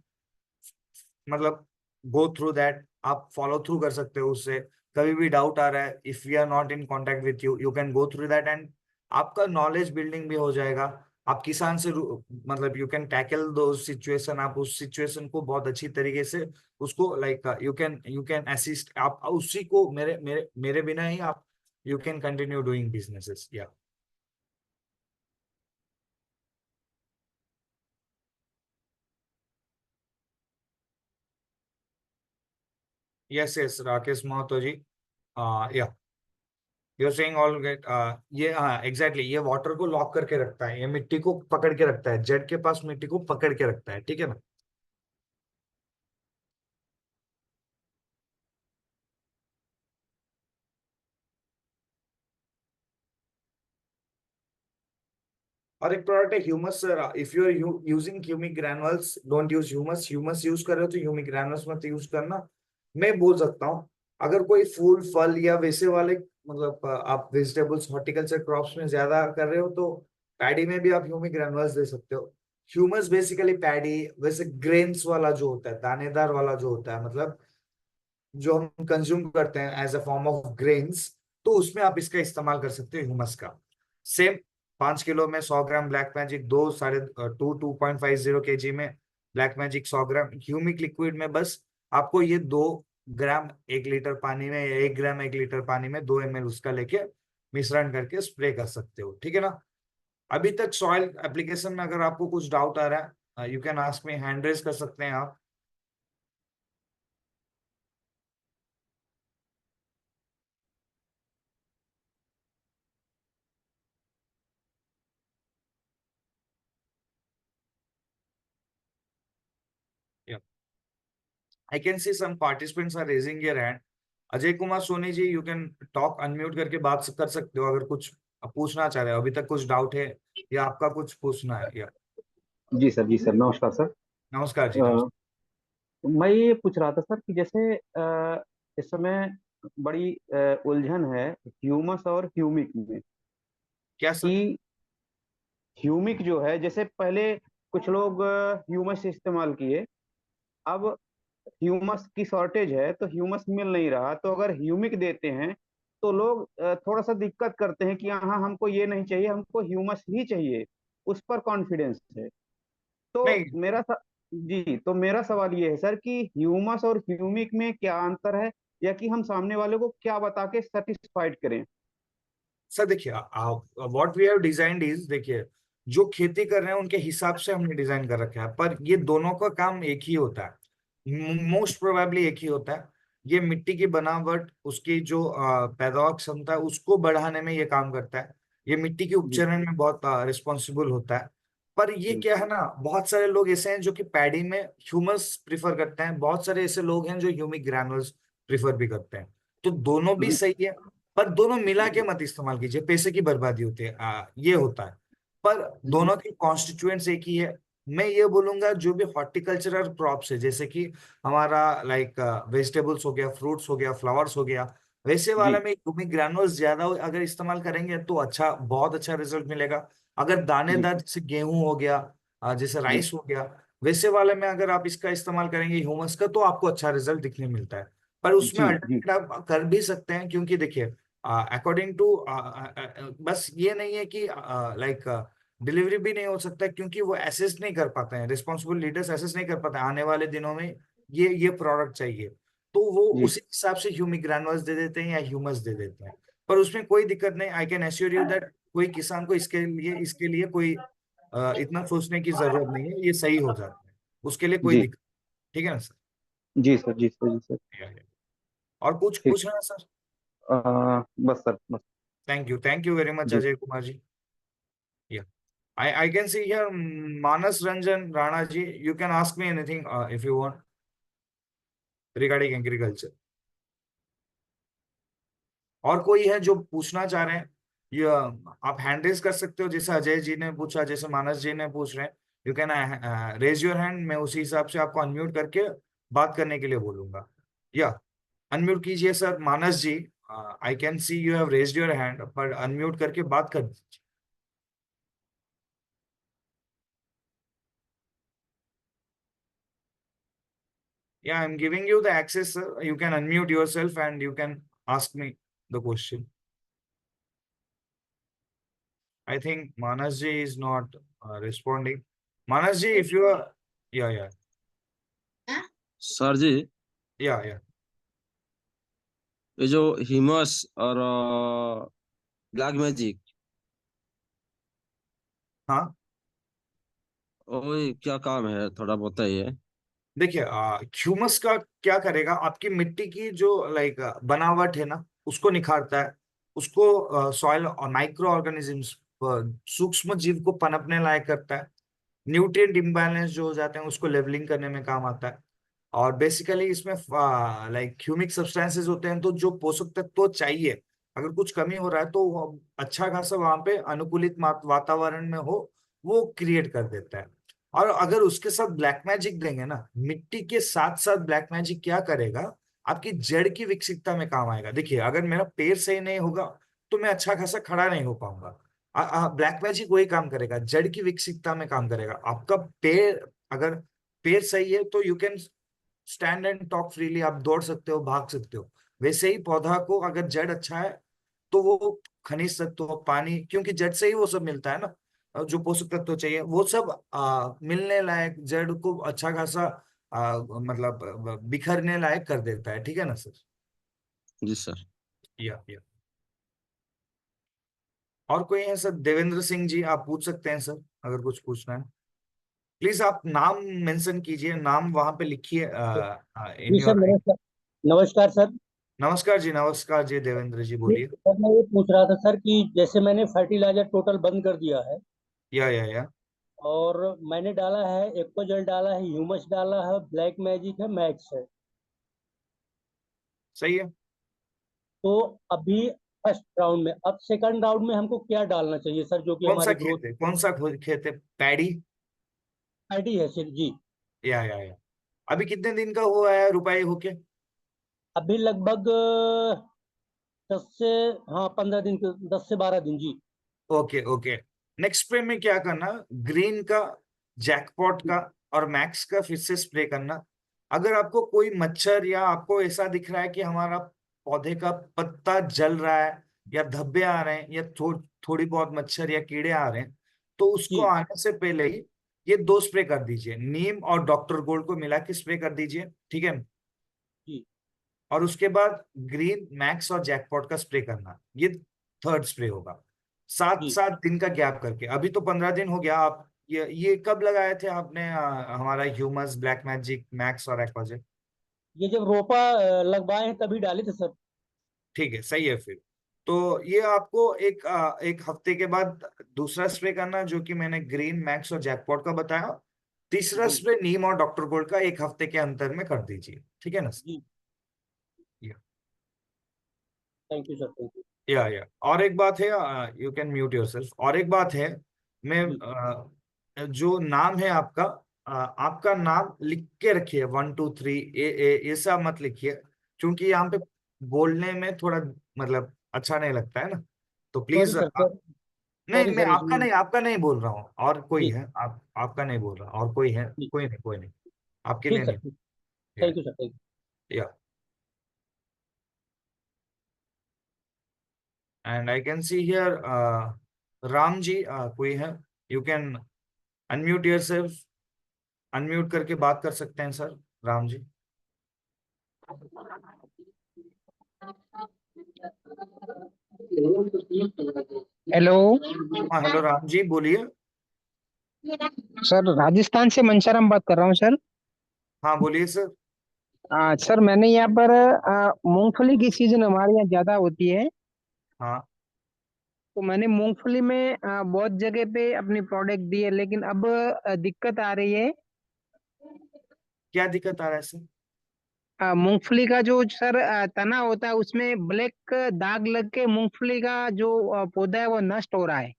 मतलब गो थ्रू दैट, आप फॉलो थ्रू कर सकते हो उससे। कभी भी डाउट आ रहा है, if we are not in contact with you, you can go through that, and आपका नॉलेज बिल्डिंग भी हो जाएगा। आप किसान से मतलब यू कैन टैकल दो सिचुएशन, आप उस सिचुएशन को बहुत अच्छी तरीके से उसको लाइक यू कैन असिस्ट, आप उसी को मेरे मेरे मेरे बिना ही आप you can continue doing businesses. Yeah yes yes, Rakesh Mahato ji. Yeah you are saying ऑल गेट, ये हाँ एग्जैक्टली, ये वाटर को लॉक करके रखता है, ये मिट्टी को पकड़ के रखता है, जेड के पास मिट्टी को पकड़ के रखता है। ठीक है ना? और एक प्रोडक्ट है humus sir, if you are using humic granules, don't use humus. Humus use कर रहे हो तो ह्यूमिक ग्रैनुअल्स मत यूज करना। मैं बोल सकता हूँ, अगर कोई फूल फल या वैसे वाले मतलब आप वेजिटेबल्स, हॉर्टिकल्चर क्रॉप्स में ज्यादा कर रहे हो तो पैडी में भी आप ह्यूमिक ग्रैनुअल्स दे सकते हो। ह्यूमस बेसिकली पैडी, वैसे ग्रेन्स वाला जो होता है, दानेदार वाला जो होता है, मतलब जो हम कंज्यूम करते हैं as a form of grains, तो उसमें आप इसका इस्तेमाल कर सकते हो ह्यूमस का। सेम 5 किलो में 100 ग्राम ब्लैक मैजिक, 2 2.50 केजी में ब्लैक मैजिक 100 ग्राम, ह्यूमिक लिक्विड में बस आपको ये 2 ग्राम 1 लीटर पानी में, या 1 ग्राम 1 लीटर पानी में 2 ml उसका लेके मिश्रण करके स्प्रे कर सकते हो। ठीक है ना? अभी तक सॉइल एप्लीकेशन में अगर आपको कुछ डाउट आ रहा है, you can ask me, hand raise कर सकते हैं आप। I can see some participants are raising their hand. Ajay Kumar Soni ji, you can talk, unmute करके बात कर सकते हो अगर कुछ पूछना चाह रहे हो, अभी तक कुछ डाउट है या आपका कुछ पूछना है। या जी सर, जी सर, नमस्कार सर। नमस्कार जी, अ, नमस्कार। मैं ये पूछ रहा था सर कि जैसे इस समय बड़ी उलझन है ह्यूमस और ह्यूमिक में, क्या सर? कि ह्यूमिक जो है, जैसे पहले कुछ लोग ह्यूमस इस्तेमाल किए, अब ह्यूमस की शॉर्टेज है तो ह्यूमस मिल नहीं रहा, तो अगर ह्यूमिक देते हैं तो लोग थोड़ा सा दिक्कत करते हैं कि हाँ हमको ये नहीं चाहिए, हमको ह्यूमस ही चाहिए, उस पर कॉन्फिडेंस है। तो नहीं, तो मेरा सवाल ये है सर कि ह्यूमस और ह्यूमिक में क्या अंतर है, या कि हम सामने वाले को क्या बता के सेटिस्फाइड करें। सर देखिए, what we have designed is, देखिए जो खेती कर रहे हैं उनके हिसाब से हमने डिजाइन कर रखा है, पर ये दोनों का काम एक ही होता है, मोस्ट प्रोबेबली एक ही होता है। ये मिट्टी की बनावट, उसकी जो पैदावार क्षमता है उसको बढ़ाने में ये काम करता है। ये मिट्टी के जी उपचरण में बहुत रिस्पॉन्सिबल होता है। पर ये जी क्या है ना, बहुत सारे लोग ऐसे हैं जो कि पैडी में ह्यूमस प्रिफर करते हैं, बहुत सारे ऐसे लोग हैं जो ह्यूमिक ग्रैनुल्स प्रिफर भी करते हैं। तो दोनों भी जी सही है, पर दोनों मिला के मत इस्तेमाल कीजिए, पैसे की बर्बादी होती है, ये होता है। पर जी दोनों के कॉन्स्टिट्यूएंट्स एक ही है। मैं ये बोलूंगा जो भी हॉर्टिकल्चरल क्रॉप्स है, जैसे कि हमारा लाइक वेजिटेबल्स हो गया, फ्रूट्स हो गया, फ्लावर्स हो गया, वैसे वाला जी में ह्यूमिक ग्रैनुल्स ज्यादा अगर इस्तेमाल करेंगे तो अच्छा, बहुत अच्छा रिजल्ट मिलेगा। अगर जी दानेदार जैसे गेहूं हो गया, जैसे जी राइस हो गया, वैसे वाले में अगर आप इसका इस्तेमाल करेंगे ह्यूमस का, तो आपको अच्छा रिजल्ट दिखने मिलता है। पर उसमें जी जी अल्टरनेट आप कर भी सकते हैं, क्योंकि देखिए अकॉर्डिंग टू, बस ये नहीं है कि लाइक डिलीवरी भी नहीं हो सकता, क्योंकि वो एसेस नहीं कर पाते हैं, रिस्पॉन्सिबल लीडर्स एसेस नहीं कर पाते हैं आने वाले दिनों में ये प्रोडक्ट चाहिए, तो वो जी उसी हिसाब से ह्यूमिक ग्रैनुअल्स दे देते हैं या ह्यूमस दे देते हैं। पर उसमें कोई दिक्कत नहीं, I can assure you that कोई किसान को इसके लिए कोई इतना सोचने की जरूरत नहीं है, ये सही हो जाता है, उसके लिए कोई जी दिक्कत। ठीक है ना सर? जी सर, जी सर, जी सर। या। और कुछ ठीक। पूछना है सर? बस सर, बस। थैंक यू वेरी मच जी Ajay Kumar ji. Yeah. I can see here Manas Ranjan Rana ji. You can ask me anything if you want regarding agriculture. और कोई है जो पूछना चाह रहे हैं? ये आप हैंड रेज कर सकते हो, जैसे अजय जी ने पूछा, जैसे मानस जी ने पूछ रहे हैं। You can raise your hand, मैं उसी हिसाब से आपको अनम्यूट करके बात करने के लिए बोलूंगा। या अनम्यूट कीजिए sir Manas ji. I can see you have raised your hand, पर अनम्यूट करके बात कर दीजिए। Yeah, I'm giving you the access, sir. You can unmute yourself and you can ask me the question. I think Manas ji is not responding. Manas ji, if you are, yeah, yeah, sir जी, yeah, ये जो ह्यूमस और ब्लैक मैजिक, हाँ। और क्या काम है, थोड़ा बताइए। देखिए, ह्यूमस का क्या करेगा, आपकी मिट्टी की जो लाइक बनावट है ना, उसको निखारता है, उसको सॉइल और माइक्रो ऑर्गेनिजम्स, सूक्ष्म जीव को पनपने लायक करता है। न्यूट्रिएंट इम्बैलेंस जो हो जाते हैं उसको लेवलिंग करने में काम आता है। और बेसिकली इसमें लाइक ह्यूमिक सब्सटेंसेस होते हैं, तो जो पोषक तत्व तो चाहिए, अगर कुछ कमी हो रहा है तो वो अच्छा खासा वहां पे अनुकूलित वातावरण में हो, वो क्रिएट कर देता है। और अगर उसके साथ ब्लैक मैजिक देंगे ना, मिट्टी के साथ साथ ब्लैक मैजिक क्या करेगा, आपकी जड़ की विकसितता में काम आएगा। देखिए, अगर मेरा पैर सही नहीं होगा तो मैं अच्छा खासा खड़ा नहीं हो पाऊंगा। ब्लैक मैजिक वही काम करेगा, जड़ की विकसितता में काम करेगा। आपका पैर, अगर पैर सही है तो you can stand and talk freely, आप दौड़ सकते हो, भाग सकते हो। वैसे ही पौधा को अगर जड़ अच्छा है तो वो खनिज तत्व, पानी, क्योंकि जड़ से ही वो सब मिलता है ना, जो पोषक तत्व चाहिए वो सब मिलने लायक, जड़ को अच्छा खासा मतलब बिखरने लायक कर देता है। ठीक है ना सर? जी सर। या और कोई है सर? देवेंद्र सिंह जी, आप पूछ सकते हैं सर, अगर कुछ पूछना है। प्लीज आप नाम मेंशन कीजिए, नाम वहां पे लिखिए इन जी सर, योर। नमस्कार। नमस्कार सर। नमस्कार जी, नमस्कार जी, देवेंद्र जी जी बोलिए। सर, मैं ये पूछ रहा था सर कि जैसे मैंने फर्टिलाइजर टोटल बंद कर दिया है, या और मैंने डाला है, एक्वाजल डाला है, ह्यूमस डाला है, ब्लैक मैजिक है, मैक्स है। सही है। तो अभी फर्स्ट राउंड में, अब सेकंड राउंड में हमको क्या डालना चाहिए सर, जो कि कौन सा हमारी ग्रोथ। खेत है, कौन सा खेत है? पैडी? आईडी है सर जी। या अभी कितने दिन का हुआ है रुपाई होके? अभी लगभग 10 से, हाँ 15 दिन के, 10 से 12 दिन जी। Okay okay. नेक्स्ट स्प्रे में क्या करना, ग्रीन का, जैकपॉट का और मैक्स का फिर से स्प्रे करना। अगर आपको कोई मच्छर या आपको ऐसा दिख रहा है कि हमारा पौधे का पत्ता जल रहा है, या धब्बे आ रहे हैं, या थोड़ी बहुत मच्छर या कीड़े आ रहे हैं, तो उसको जी आने से पहले ही ये दो स्प्रे कर दीजिए, नीम और डॉक्टर गोल्ड को मिला के स्प्रे कर दीजिए। ठीक है? जी और उसके बाद ग्रीन, मैक्स और जैकपॉट का स्प्रे करना। ये थर्ड स्प्रे होगा, 7 7 दिन का गैप करके। अभी तो 15 दिन हो गया। आप ये कब लगाए थे आपने हमारा ह्यूमस, ब्लैक मैजिक, मैक्स और एक्वाजेट? ये जब रोपा लगवाए हैं तभी डाले थे सर। ठीक है, सही है फिर। तो ये आपको एक हफ्ते के बाद दूसरा स्प्रे करना, जो कि मैंने ग्रीन, मैक्स और जैकपॉट का बताया। तीसरा जी स्प्रे नीम और डॉक्टर गोल्ड का 1 हफ्ते के अंतर में कर दीजिए, ठीक है ना? जी। या thank you sir, thank you. और एक बात है, यू कैन म्यूट योरसेल्फ। और एक बात है, मैं जी जो नाम है आपका, आपका नाम लिख के रखिए, 1 2 3 ये सब मत लिखिए, क्योंकि यहाँ पे बोलने में थोड़ा मतलब अच्छा नहीं लगता है ना। तो सॉरी प्लीज, सर, सर नहीं, सॉरी मैं सर इसमें। आपका नहीं बोल रहा हूँ, और कोई जी है, आपका नहीं बोल रहा, और कोई है, जी। कोई नहीं, आपके लिए ठीक सर, नहीं। ठीक। Yeah thank you sir, thank you. Yeah and I can see here Ram ji, कोई है? You can unmute yourself, unmute करके बात कर सकते हैं सर, राम जी। हेलो हाँ, हेलो राम जी, बोलिए। सर, राजस्थान से मंशाराम बात कर रहा हूँ सर। हाँ, बोलिए सर। सर, मैंने यहाँ पर मूंगफली की सीजन हमारे यहाँ ज्यादा होती है। हाँ, तो मैंने मूंगफली में बहुत जगह पे अपनी प्रोडक्ट दी है, लेकिन अब दिक्कत आ रही है। क्या दिक्कत आ रहा है सर? मूंगफली का जो सर तना होता है उसमें ब्लैक दाग लग के मूंगफली का जो पौधा है वो नष्ट हो रहा है।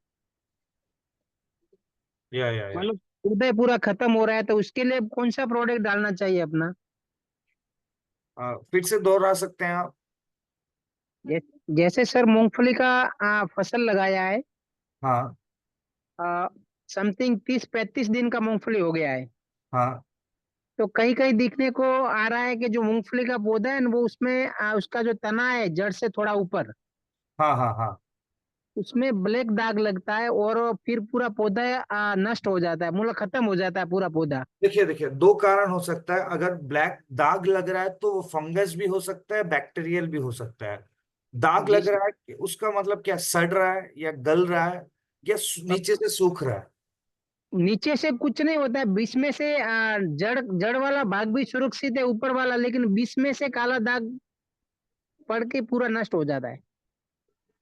या मतलब पौधा पूरा खत्म हो रहा है, तो उसके लिए कौन सा प्रोडक्ट डालना चाहिए अपना? फिर से दोहरा सकते हैं आप? जै, जैसे सर मूंगफली का फसल लगाया है। हाँ समथिंग 30 35 दिन का मूंगफली हो गया है। हाँ तो कहीं कहीं दिखने को आ रहा है कि जो मूंगफली का पौधा है ना, वो उसमें उसका जो तना है जड़ से थोड़ा ऊपर, हाँ हाँ हाँ। उसमें ब्लैक दाग लगता है और फिर पूरा पौधा नष्ट हो जाता है, मतलब खत्म हो जाता है पूरा पौधा। देखिए देखिए, 2 कारण हो सकता है। अगर ब्लैक दाग लग रहा है तो वो फंगस भी हो सकता है, बैक्टीरियल भी हो सकता है। दाग जी लग सर। रहा है कि उसका मतलब क्या, सड़ रहा है या गल रहा है या नीचे से सूख रहा है? नीचे से कुछ नहीं होता है, बीच में से जड़ जड़ वाला भाग भी सुरक्षित है, ऊपर वाला, लेकिन बीच में से काला दाग पड़ के पूरा नष्ट हो जाता है।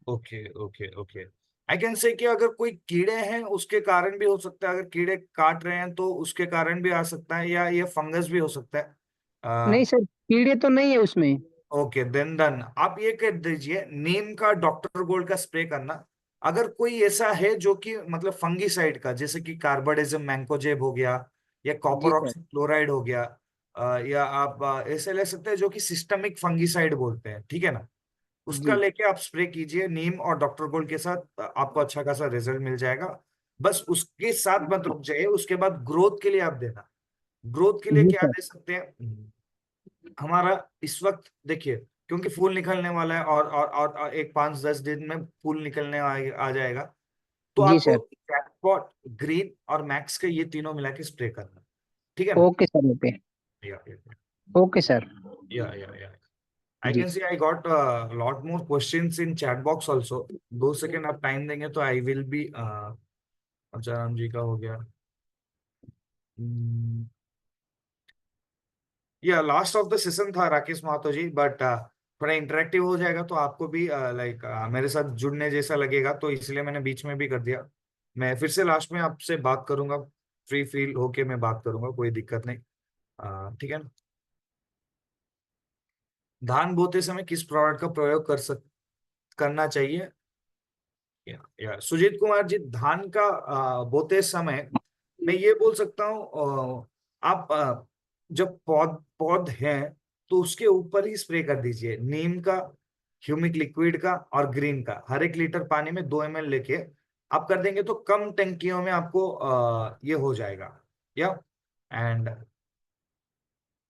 Okay okay okay. I can से कि अगर कोई कीड़े हैं उसके कारण भी हो सकता है, अगर कीड़े काट रहे हैं तो उसके कारण भी आ सकता है, या ये फंगस भी हो सकता है। नहीं सर, कीड़े तो नहीं है उसमें। ओके, देन आप ये कर दीजिए, नीम का डॉक्टर गोल्ड का स्प्रे करना। अगर कोई ऐसा है जो कि मतलब फंगीसाइड का, जैसे कि कार्बाडिज्म मैंकोजेब हो गया, या जी कॉपर सर। ऑक्सीक्लोराइड हो गया, या आप ऐसे ले सकते हैं जो कि सिस्टमिक फंगीसाइड बोलते हैं, ठीक है ना? उसका जी लेके आप स्प्रे कीजिए नीम और डॉक्टर गोल्ड के साथ, आपको अच्छा खासा रिजल्ट मिल जाएगा। बस उसके साथ मत रुक जाइए, उसके बाद ग्रोथ के लिए आप देना। ग्रोथ के लिए जी क्या सर। दे सकते हैं? हमारा इस वक्त देखिए, क्योंकि फूल निकलने वाला है, और एक 5 10 दिन में फूल निकलने आ जाएगा, तो जी आपको सर। जैकपॉट, ग्रीन और मैक्स के ये तीनों मिला के स्प्रे करना, ठीक है ना? Okay sir, okay. Yeah okay sir. Yeah I जी। Can see I got lot more questions in chat box also. 2 second आप टाइम देंगे तो आई विल बी। अच्छा, राम जी का हो गया। या लास्ट ऑफ द सेशन था राकेश महतो जी, बट थोड़ा इंटरेक्टिव हो जाएगा तो आपको भी लाइक मेरे साथ जुड़ने जैसा लगेगा, तो इसलिए मैंने बीच में भी कर दिया। मैं फिर से लास्ट में आपसे बात करूंगा, फ्री फील होके मैं बात करूंगा, कोई दिक्कत नहीं। ठीक है ना? धान बोते समय किस प्रोडक्ट का प्रयोग करना चाहिए? सुजीत कुमार जी, धान का बोते समय मैं ये बोल सकता हूँ, आप जब पौध हैं तो उसके ऊपर ही स्प्रे कर दीजिए, नीम का, ह्यूमिक लिक्विड का और ग्रीन का, हर 1 लीटर पानी में 2 ml लेके आप कर देंगे तो कम टंकियों में आपको ये हो जाएगा। या एंड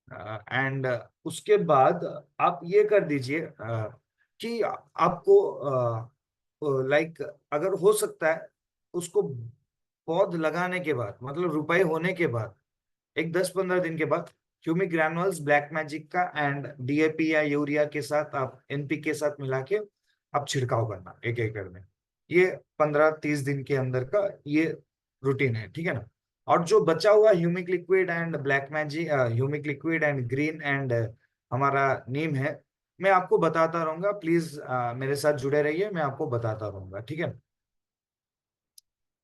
एंड उसके बाद आप ये कर दीजिए कि आपको लाइक, अगर हो सकता है उसको पौध लगाने के बाद, मतलब रुपए होने के बाद, एक 10 15 दिन के बाद, ह्यूमिक ग्रैनुअल्स, ब्लैक मैजिक का एंड डीएपी या यूरिया के साथ, आप एनपी के साथ मिला के अब छिड़काव करना 1 एकड़ में। ये 15-30 दिन के अंदर का ये रूटीन है, ठीक है ना। और जो बचा हुआ humic liquid and black magic, humic liquid and green and हमारा नीम है, मैं आपको बताता रहूंगा। प्लीज मेरे साथ जुड़े रहिए, मैं आपको बताता रहूंगा, ठीक है।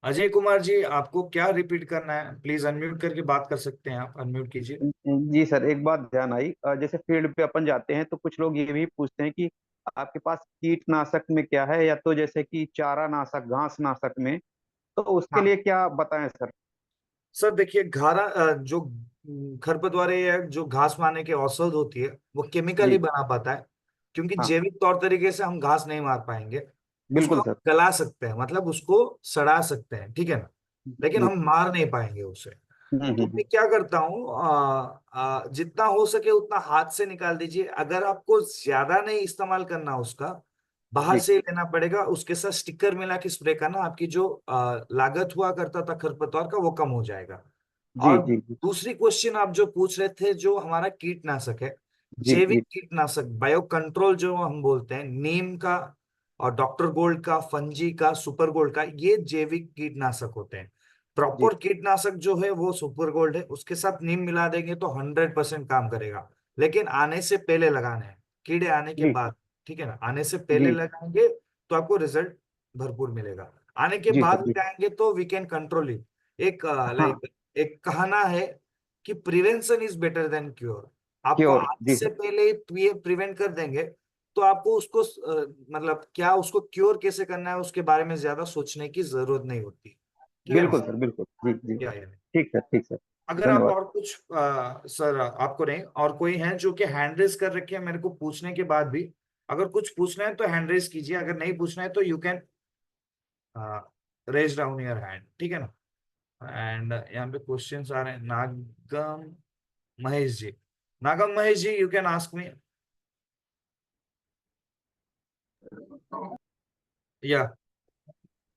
अजय कुमार जी, आपको क्या रिपीट करना है? प्लीज अनम्यूट करके बात कर सकते हैं आप, अनम्यूट कीजिए। जी सर, एक बात ध्यान आई, जैसे फील्ड पे अपन जाते हैं तो कुछ लोग ये भी पूछते हैं कि आपके पास कीटनाशक में क्या है, या तो जैसे कि चारा नाशक, घास नाशक में, तो उसके हाँ लिए क्या बताएं सर? सर, देखिए जो खरपतवार या जो घास मारने की औषध होती है वो केमिकली जी। बना पाता है, क्योंकि हाँ, जैविक तौर तरीके से हम घास नहीं मार पाएंगे। उसको बिल्कुल हम सर। गला सकते हैं, मतलब उसको सड़ा सकते हैं, ठीक है ना, लेकिन जी। हम मार नहीं पाएंगे उसे। तो हम्म। मैं क्या करता हूँ, जितना हो सके उतना हाथ से निकाल दीजिए। अगर आपको ज्यादा नहीं इस्तेमाल करना उसका, बाहर जी से ही लेना पड़ेगा। उसके साथ स्टिकर मिला के स्प्रे करना, आपकी जो लागत हुआ करता था खरपतवार का वो कम हो जाएगा। जी और जी जी दूसरी क्वेश्चन आप जो पूछ रहे थे, जो हमारा कीटनाशक है, जी जैविक जी कीटनाशक बायो कंट्रोल जो हम बोलते हैं, नीम का और डॉक्टर गोल्ड का, फंजी का, सुपर गोल्ड का, ये जैविक कीटनाशक होते हैं। जी प्रॉपर कीटनाशक जो है वो सुपर गोल्ड है, उसके साथ नीम मिला देंगे तो 100% काम करेगा। लेकिन आने से पहले लगाना है, कीड़े आने के जी बाद, ठीक है ना। आने से पहले जी लगाएंगे तो आपको रिजल्ट भरपूर मिलेगा। आने के जी बाद सर। जी। लगाएंगे तो वी कैन कंट्रोल इट। एक हाँ। लाइक एक कहना है कि prevention is better than cure. आपको क्योर। आने जी से सर। पहले प्रिवेंट कर देंगे तो आपको उसको मतलब क्या उसको क्योर कैसे करना है उसके बारे में ज्यादा सोचने की जरूरत नहीं होती, ठीक है ना। बिल्कुल सर, बिल्कुल। जी जी। या ठीक सर, ठीक सर। अगर आप धन्यवाद। और कुछ सर, आपको नहीं और कोई है जो कि हैंड रेस कर रखे हैं मेरे को पूछने के बाद भी, अगर कुछ पूछना है तो हैंड रेस कीजिए, अगर नहीं पूछना है तो you can raise down your hand, ठीक है ना। एंड यहाँ पे क्वेश्चंस आ रहे हैं। नागम महेश जी, नागम Mahesh ji, you can ask मी। या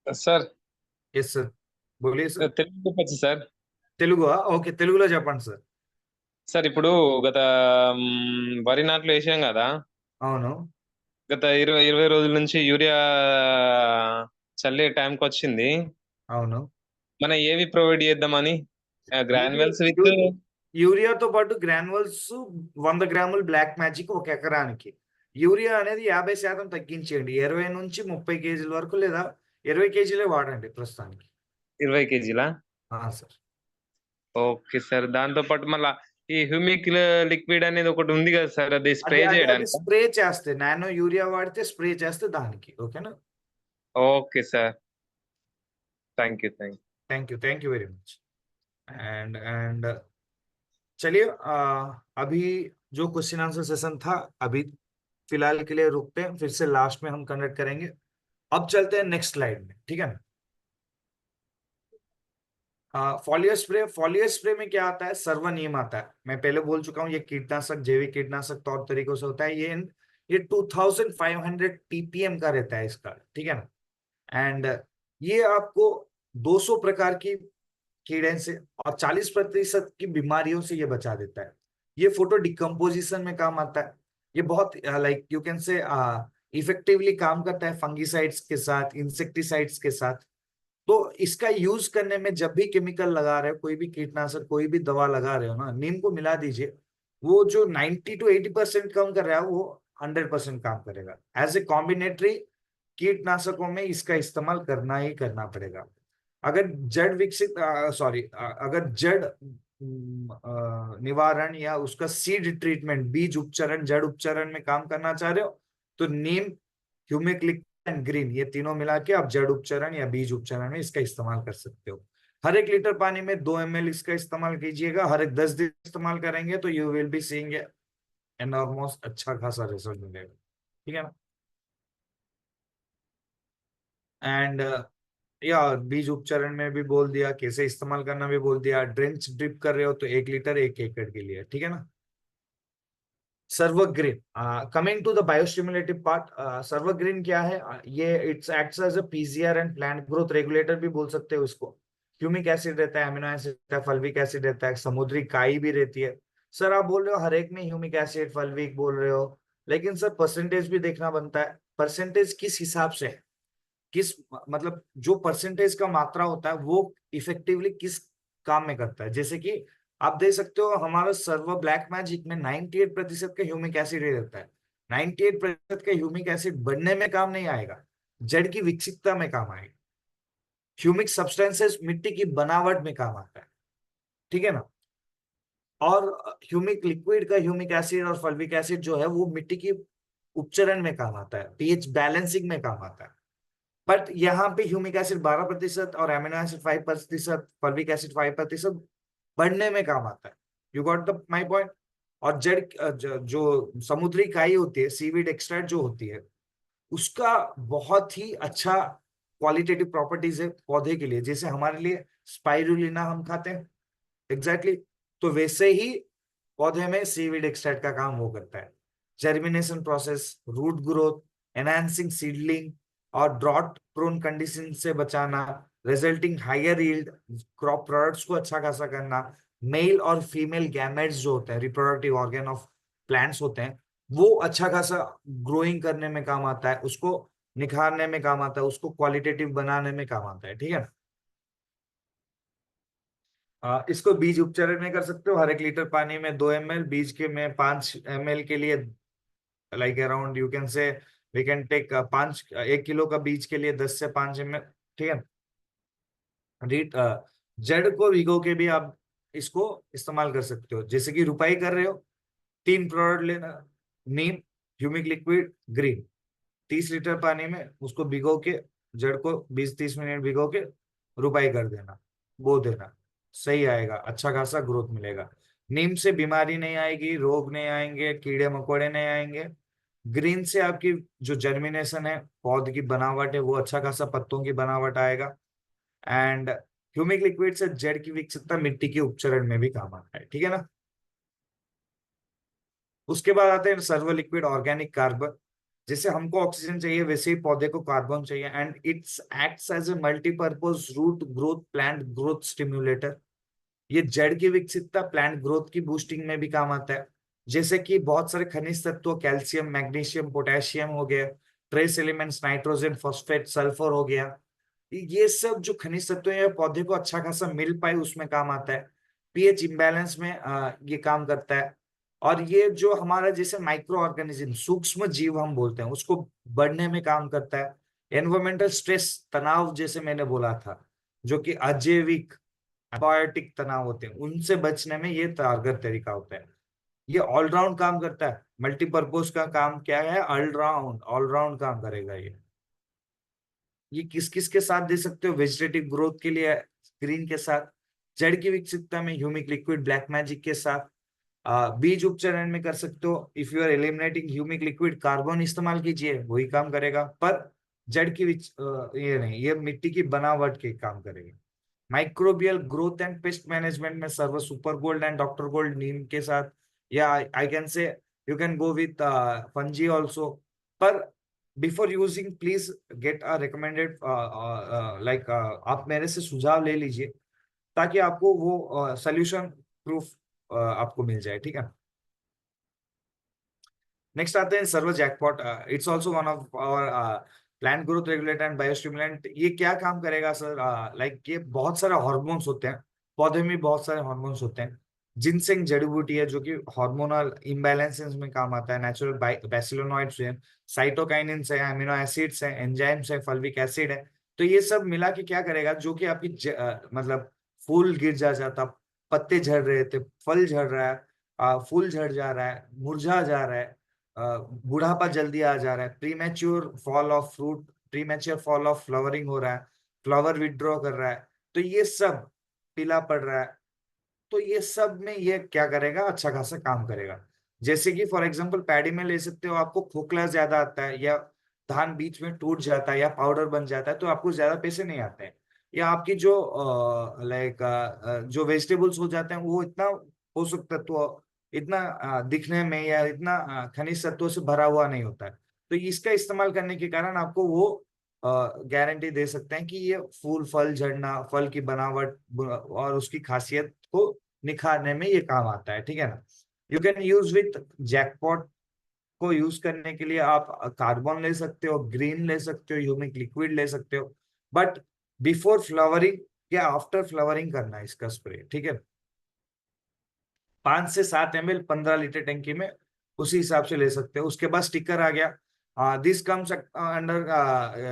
సార్ यस सर, बोलिए सर। తెలుగు చెప్పచ్చు సార్. తెలుగు ఓకే, తెలుగులో చెప్పండి సార్. సార్ ఇప్పుడు గత వరి నాట్లు వేసాం కదా. అవును. గత 20 రోజుల నుంచి యూరియా చల్లే టైంకి వచ్చింది. అవును. మనం ఏవి ప్రొవైడ్ చేద్దామని గ్రాన్యువల్స్ విత్. యూ- యూరియాతో పాటు గ్రాన్యువల్స్ 100 గ్రాములు బ్లాక్ మ్యాజిక్ 1 ఎకరానికి. యూరియా అనేది 50% తగ్గించేయండి, 20 నుంచి 30 కేజీల వరకు, లేదా 20 కేజీలే వాడండి ప్రస్తుతానికి. 20 కేజీలా? సార్. Okay sir. దాంతో పాటు మళ్ళా ఈ హ్యూమిక్ లిక్విడ్ అనేది ఒకటి ఉంది కదా సార్, అది స్ప్రే అది చేయడానికి. స్ప్రే చేస్తే, నానో యూరియా వాడితే స్ప్రే చేస్తే దానికి, ఓకేనా. Okay sir. Thank you, thank you. Thank you very much. And चलिए, अभी जो क्वेश्चन आंसर सेशन था, अभी फिलहाल के लिए रुकते हैं, फिर से लास्ट में हम कंडक्ट करेंगे। अब चलते हैं नेक्स्ट स्लाइड में, ठीक है ना। फॉलियर स्प्रे में क्या आता है? सर्वनियम आता है। मैं पहले बोल चुका हूँ, ये कीटनाशक जैविक कीटनाशक तौर तरीकों से होता है। ये 2500 ppm का रहता है इसका, ठीक है ना। एंड ये आपको 200 प्रकार की कीड़े से और 40% की बीमारियों से ये बचा देता है। ये फोटो डिकम्पोजिशन में काम आता है। ये बहुत लाइक यू कैन से इफेक्टिवली काम करता है फंगिसाइड्स के साथ, इंसेक्टिसाइड्स के साथ। तो इसका यूज करने में जब भी केमिकल लगा रहे हो, कोई भी कीटनाशक, कोई भी दवा लगा रहे हो ना, नीम को मिला दीजिए। वो जो 90 to 80% कम कर रहा है वो 100% काम करेगा। एज ए कॉम्बिनेटरी कीटनाशकों में इसका इस्तेमाल करना ही करना पड़ेगा। अगर अगर जड़ निवारण या उसका सीड ट्रीटमेंट, बीज उपचरण, जड़ उपचरण में काम करना चाह रहे हो तो नीम, ह्यूमिक लिक्विड एंड ग्रीन, ये तीनों मिला के आप जड़ उपचरण या बीज उपचरण में इसका इस्तेमाल कर सकते हो। हर 1 लीटर पानी में 2 ml इसका इस्तेमाल कीजिएगा। हर एक 10 दिन इस्तेमाल करेंगे तो you will be seeing enormous अच्छा खासा रिजल्ट मिलेगा, ठीक है ना। एंड या बीज उपचारण में भी बोल दिया, कैसे इस्तेमाल करना भी बोल दिया। ड्रिंक्स ड्रिप कर रहे हो तो 1 लीटर 1 एकड़ के लिए, ठीक है ना। Sarvgreen, coming to the biostimulative part, Sarvgreen क्या है? ये it's acts as a PGR and plant growth regulator भी बोल सकते हो इसको। ह्यूमिक एसिड रहता है, अमीनो एसिड रहता है, फल्विक एसिड रहता है, समुद्री काई भी रहती है। सर आप बोल रहे हो हर एक में ह्यूमिक एसिड फल्विक बोल रहे हो, लेकिन सर परसेंटेज भी देखना बनता है। परसेंटेज किस हिसाब से है, किस मतलब जो परसेंटेज का मात्रा होता है वो इफेक्टिवली किस काम में करता है। जैसे कि आप देख सकते हो हमारा सर्वर ब्लैक मैजिक में 98% का ह्यूमिक एसिड ही रहता है। 98% का ह्यूमिक एसिड बनने में काम नहीं आएगा, जड़ की विकसितता में काम आएगा। ह्यूमिक सब्सटेंसेस मिट्टी की बनावट में काम आता है, ठीक है ना। और ह्यूमिक लिक्विड का ह्यूमिक एसिड और फल्विक एसिड जो है वो मिट्टी की उपचरण में काम आता है, पीएच बैलेंसिंग में काम आता है। बट यहाँ पे ह्यूमिक एसिड 12% और एमिनो एसिड 5%, फल्विक एसिड 5% बढ़ने में काम आता है। You got the my point. और जो समुद्री काई होती है, सीवीड एक्सट्रैक्ट जो होती है, उसका बहुत ही अच्छा क्वालिटेटिव प्रॉपर्टीज है पौधे के लिए। जैसे हमारे लिए स्पाइरुलिना हम खाते हैं एग्जैक्टली तो वैसे ही पौधे में सीवीड एक्सट्रैक्ट का काम वो करता है। Germination process, root growth, enhancing seedling और ड्रॉट प्रोन कंडीशन से बचाना, resulting higher yield, crop products को अच्छा खासा करना, मेल और फीमेल गैमेट्स जो होते हैं, रिप्रोडक्टिव ऑर्गन ऑफ प्लांट्स होते हैं, वो अच्छा खासा ग्रोइंग करने में काम आता है, उसको निखारने में काम आता है, उसको क्वालिटेटिव बनाने में काम आता है, ठीक है। इसको बीज उपचारण में कर सकते हो। हर 1 लीटर पानी में 2 ml, बीज के में 5 ml के लिए, like around you can say we can take 1 kilo का बीज के लिए 10 से 5 ml, ठीक है। रीट जड़ को भिगो के भी आप इसको इस्तेमाल कर सकते हो। जैसे कि रुपाई कर रहे हो, 3 प्रोडक्ट लेना, नीम, ह्यूमिक लिक्विड, ग्रीन, 30 लीटर पानी में उसको भिगो के जड़ को 20-30 मिनट भिगो के रुपाई कर देना, बो देना, सही आएगा, अच्छा खासा ग्रोथ मिलेगा। नीम से बीमारी नहीं आएगी, रोग नहीं आएंगे, कीड़े मकोड़े नहीं आएंगे। ग्रीन से आपकी जो जर्मिनेशन है, पौध की बनावट है, वो अच्छा खासा पत्तों की बनावट आएगा। एंड ह्यूमिक लिक्विड से जड़ की विकसितता, मिट्टी के उपचरण में भी काम आता है, ठीक है ना। उसके बाद आते हैं सर्वो लिक्विड ऑर्गेनिक कार्बन। जैसे हमको ऑक्सीजन चाहिए वैसे ही पौधे को कार्बन चाहिए, and it's acts as a multipurpose root growth, plant growth stimulator. ये जड़ की विकसितता, प्लांट ग्रोथ की बूस्टिंग में भी काम आता है। जैसे कि बहुत सारे खनिज तत्व, कैल्शियम, मैग्नीशियम, पोटेशियम हो गया, trace elements, nitrogen, phosphate, sulphur हो गया, ये सब जो खनिज तत्व है पौधे को अच्छा खासा मिल पाए उसमें काम आता है। पीएच इम्बैलेंस में ये काम करता है। और ये जो हमारा जैसे माइक्रो ऑर्गेनिज्म, सूक्ष्म जीव हम बोलते हैं, उसको बढ़ने में काम करता है। एनवायरमेंटल स्ट्रेस, तनाव जैसे मैंने बोला था, जो कि अजैविक अबायोटिक तनाव होते हैं, उनसे बचने में ये कारगर तरीका होता है। ये ऑलराउंड काम करता है। मल्टीपर्पज का काम क्या है? ऑलराउंड, ऑलराउंड काम करेगा ये किस किस के साथ दे सकते हो? वेजिटेटिव ग्रोथ के लिए ग्रीन के साथ, जड़ की विकसितता में ह्यूमिक लिक्विड ब्लैक मैजिक के साथ, बीज उपचरण में कर सकते हो। If you are eliminating humic liquid, carbon इस्तेमाल कीजिए, वही काम करेगा, पर जड़ की ये नहीं, ये मिट्टी की बनावट के काम करेगा। Microbial growth and pest management में सर्व super gold and doctor gold neem के साथ, yeah I can say you can go with fungi also. पर before using please get a recommended, like आप मेरे से सुझाव ले लीजिए ताकि आपको वो सोल्यूशन प्रूफ आपको मिल जाए, ठीक है। नेक्स्ट आते हैं सर्व jackpot. It's also one of our plant growth regulator and biostimulant. ये क्या काम करेगा सर? लाइक ये बहुत सारे हॉर्मोन्स होते हैं, पौधे में बहुत सारे हॉर्मोन्स होते हैं। जिनसेंग जड़ी बूटी है जो कि हार्मोनल इम्बैलेंसेस में काम आता है। नेचुरल बैसिलोनॉइड्स हैं, साइटोकाइनिन्स है, अमीनो एसिड्स हैं, एंजाइम्स है, फल्विक एसिड है। तो ये सब मिला के क्या करेगा, जो कि आपकी मतलब फूल गिर जाता, पत्ते झड़ रहे थे, फल झड़ रहा है, फूल झड़ जा रहा है, मुरझा जा रहा है, बुढ़ापा जल्दी आ जा रहा है, premature fall of fruit, premature fall of flowering हो रहा है, फ्लावर विड्रॉ कर रहा है, तो ये सब पीला पड़ रहा है, तो ये सब में ये क्या करेगा, अच्छा खासा काम करेगा। जैसे कि फॉर एग्जांपल पैडी में ले सकते हो, आपको खोखला ज्यादा आता है, या धान बीच में टूट जाता है, या पाउडर बन जाता है, तो आपको ज्यादा पैसे नहीं आते हैं। या आपकी जो लाइक जो वेजिटेबल्स हो जाते हैं वो इतना पोषक तत्व, इतना दिखने में या इतना खनिज तत्वों से भरा हुआ नहीं होता है। तो इसका इस्तेमाल करने के कारण आपको वो गारंटी दे सकते हैं कि ये फूल फल झड़ना, फल की बनावट और उसकी खासियत को निखारने में ये काम आता है, ठीक है ना। You can use with jackpot, को यूज करने के लिए आप कार्बन ले सकते हो, ग्रीन ले सकते हो, ह्यूमिक लिक्विड ले सकते हो, बट बिफोर फ्लावरिंग या आफ्टर फ्लावरिंग करना है इसका स्प्रे, ठीक है। 5 से 7 ml 15 लीटर टंकी में, उसी हिसाब से ले सकते हो। उसके बाद स्टिकर आ गया, this comes under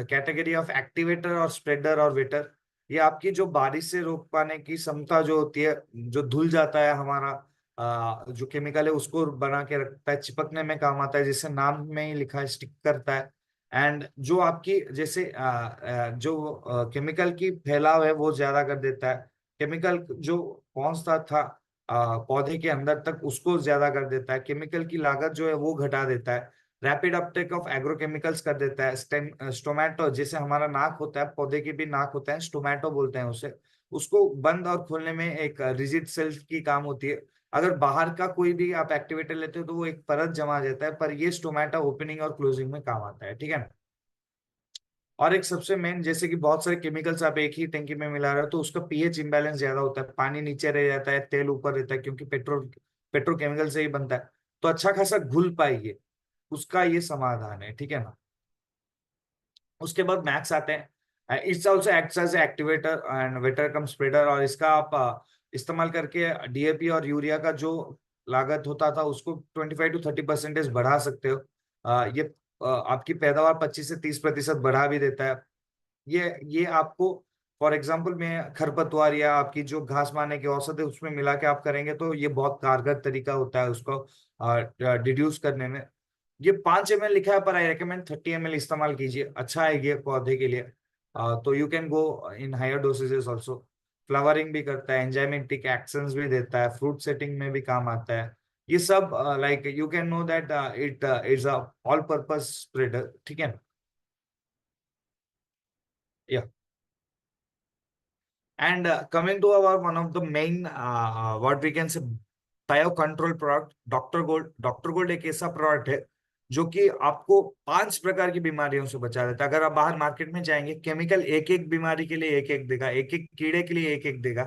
category of activator और स्प्रेडर और वेटर। ये आपकी जो बारिश से रोक पाने की क्षमता जो होती है, जो धुल जाता है हमारा जो केमिकल है उसको बना के रखता है, चिपकने में काम आता है, जैसे नाम में ही लिखा है स्टिक करता है। एंड जो आपकी जैसे जो केमिकल की फैलाव है वो ज्यादा कर देता है, केमिकल जो पहुंचता था पौधे के अंदर तक उसको ज्यादा कर देता है, केमिकल की लागत जो है वो घटा देता है, रैपिड अपटेक ऑफ एग्रोकेमिकल्स कर देता है। स्टोमेटो, जैसे हमारा नाक होता है, पौधे की भी नाक होता है, स्टोमेटो बोलते हैं उसे, उसको बंद और खोलने में एक रिजिड सेल की काम होती है। अगर बाहर का कोई भी आप एक्टिवेटर लेते हो तो वो एक परत जमा जाता है, पर ये स्टोमेटो ओपनिंग और क्लोजिंग में काम आता है, ठीक है ना। और एक सबसे मेन, जैसे कि बहुत सारे केमिकल्स आप एक ही टंकी में मिला रहे हो तो उसका पीएच इंबैलेंस ज्यादा होता है, पानी नीचे रह जाता है, तेल ऊपर रहता है, क्योंकि पेट्रोकेमिकल से ही बनता है, तो अच्छा खासा घुल पाएगी, उसका ये समाधान है, ठीक है ना। उसके बाद मैक्स आते हैं, it's also acts as activator and wetter cum spreader, और इसका आप इस्तेमाल करके डीएपी और यूरिया का जो लागत होता था उसको 25 to 30% बढ़ा सकते हो। ये आपकी पैदावार 25 से 30% बढ़ा भी देता है। ये आपको फॉर एग्जाम्पल में खरपतवार या आपकी जो घास मारने की औसत है उसमें मिला के आप करेंगे तो ये बहुत कारगर तरीका होता है उसको डिड्यूस करने में। ये 5 ml लिखा है, पर आई रिकमेंड 30 ml इस्तेमाल कीजिए, अच्छा है ये पौधे के लिए। तो you can go in higher dosages also. Flowering भी करता है, एंजाइमेटिक एक्शंस भी देता है, फ्रूट सेटिंग में भी काम आता है। ये सब like you can know that it is a all purpose spreader, ठीक है ना। या And coming to our one of the main what we can say bio control product, doctor gold. Doctor gold एक ऐसा प्रोडक्ट है जो कि आपको 5 प्रकार की बीमारियों से बचा देता है। अगर आप बाहर मार्केट में जाएंगे, केमिकल एक एक बीमारी के लिए एक एक देगा, एक एक कीड़े के लिए एक एक देगा,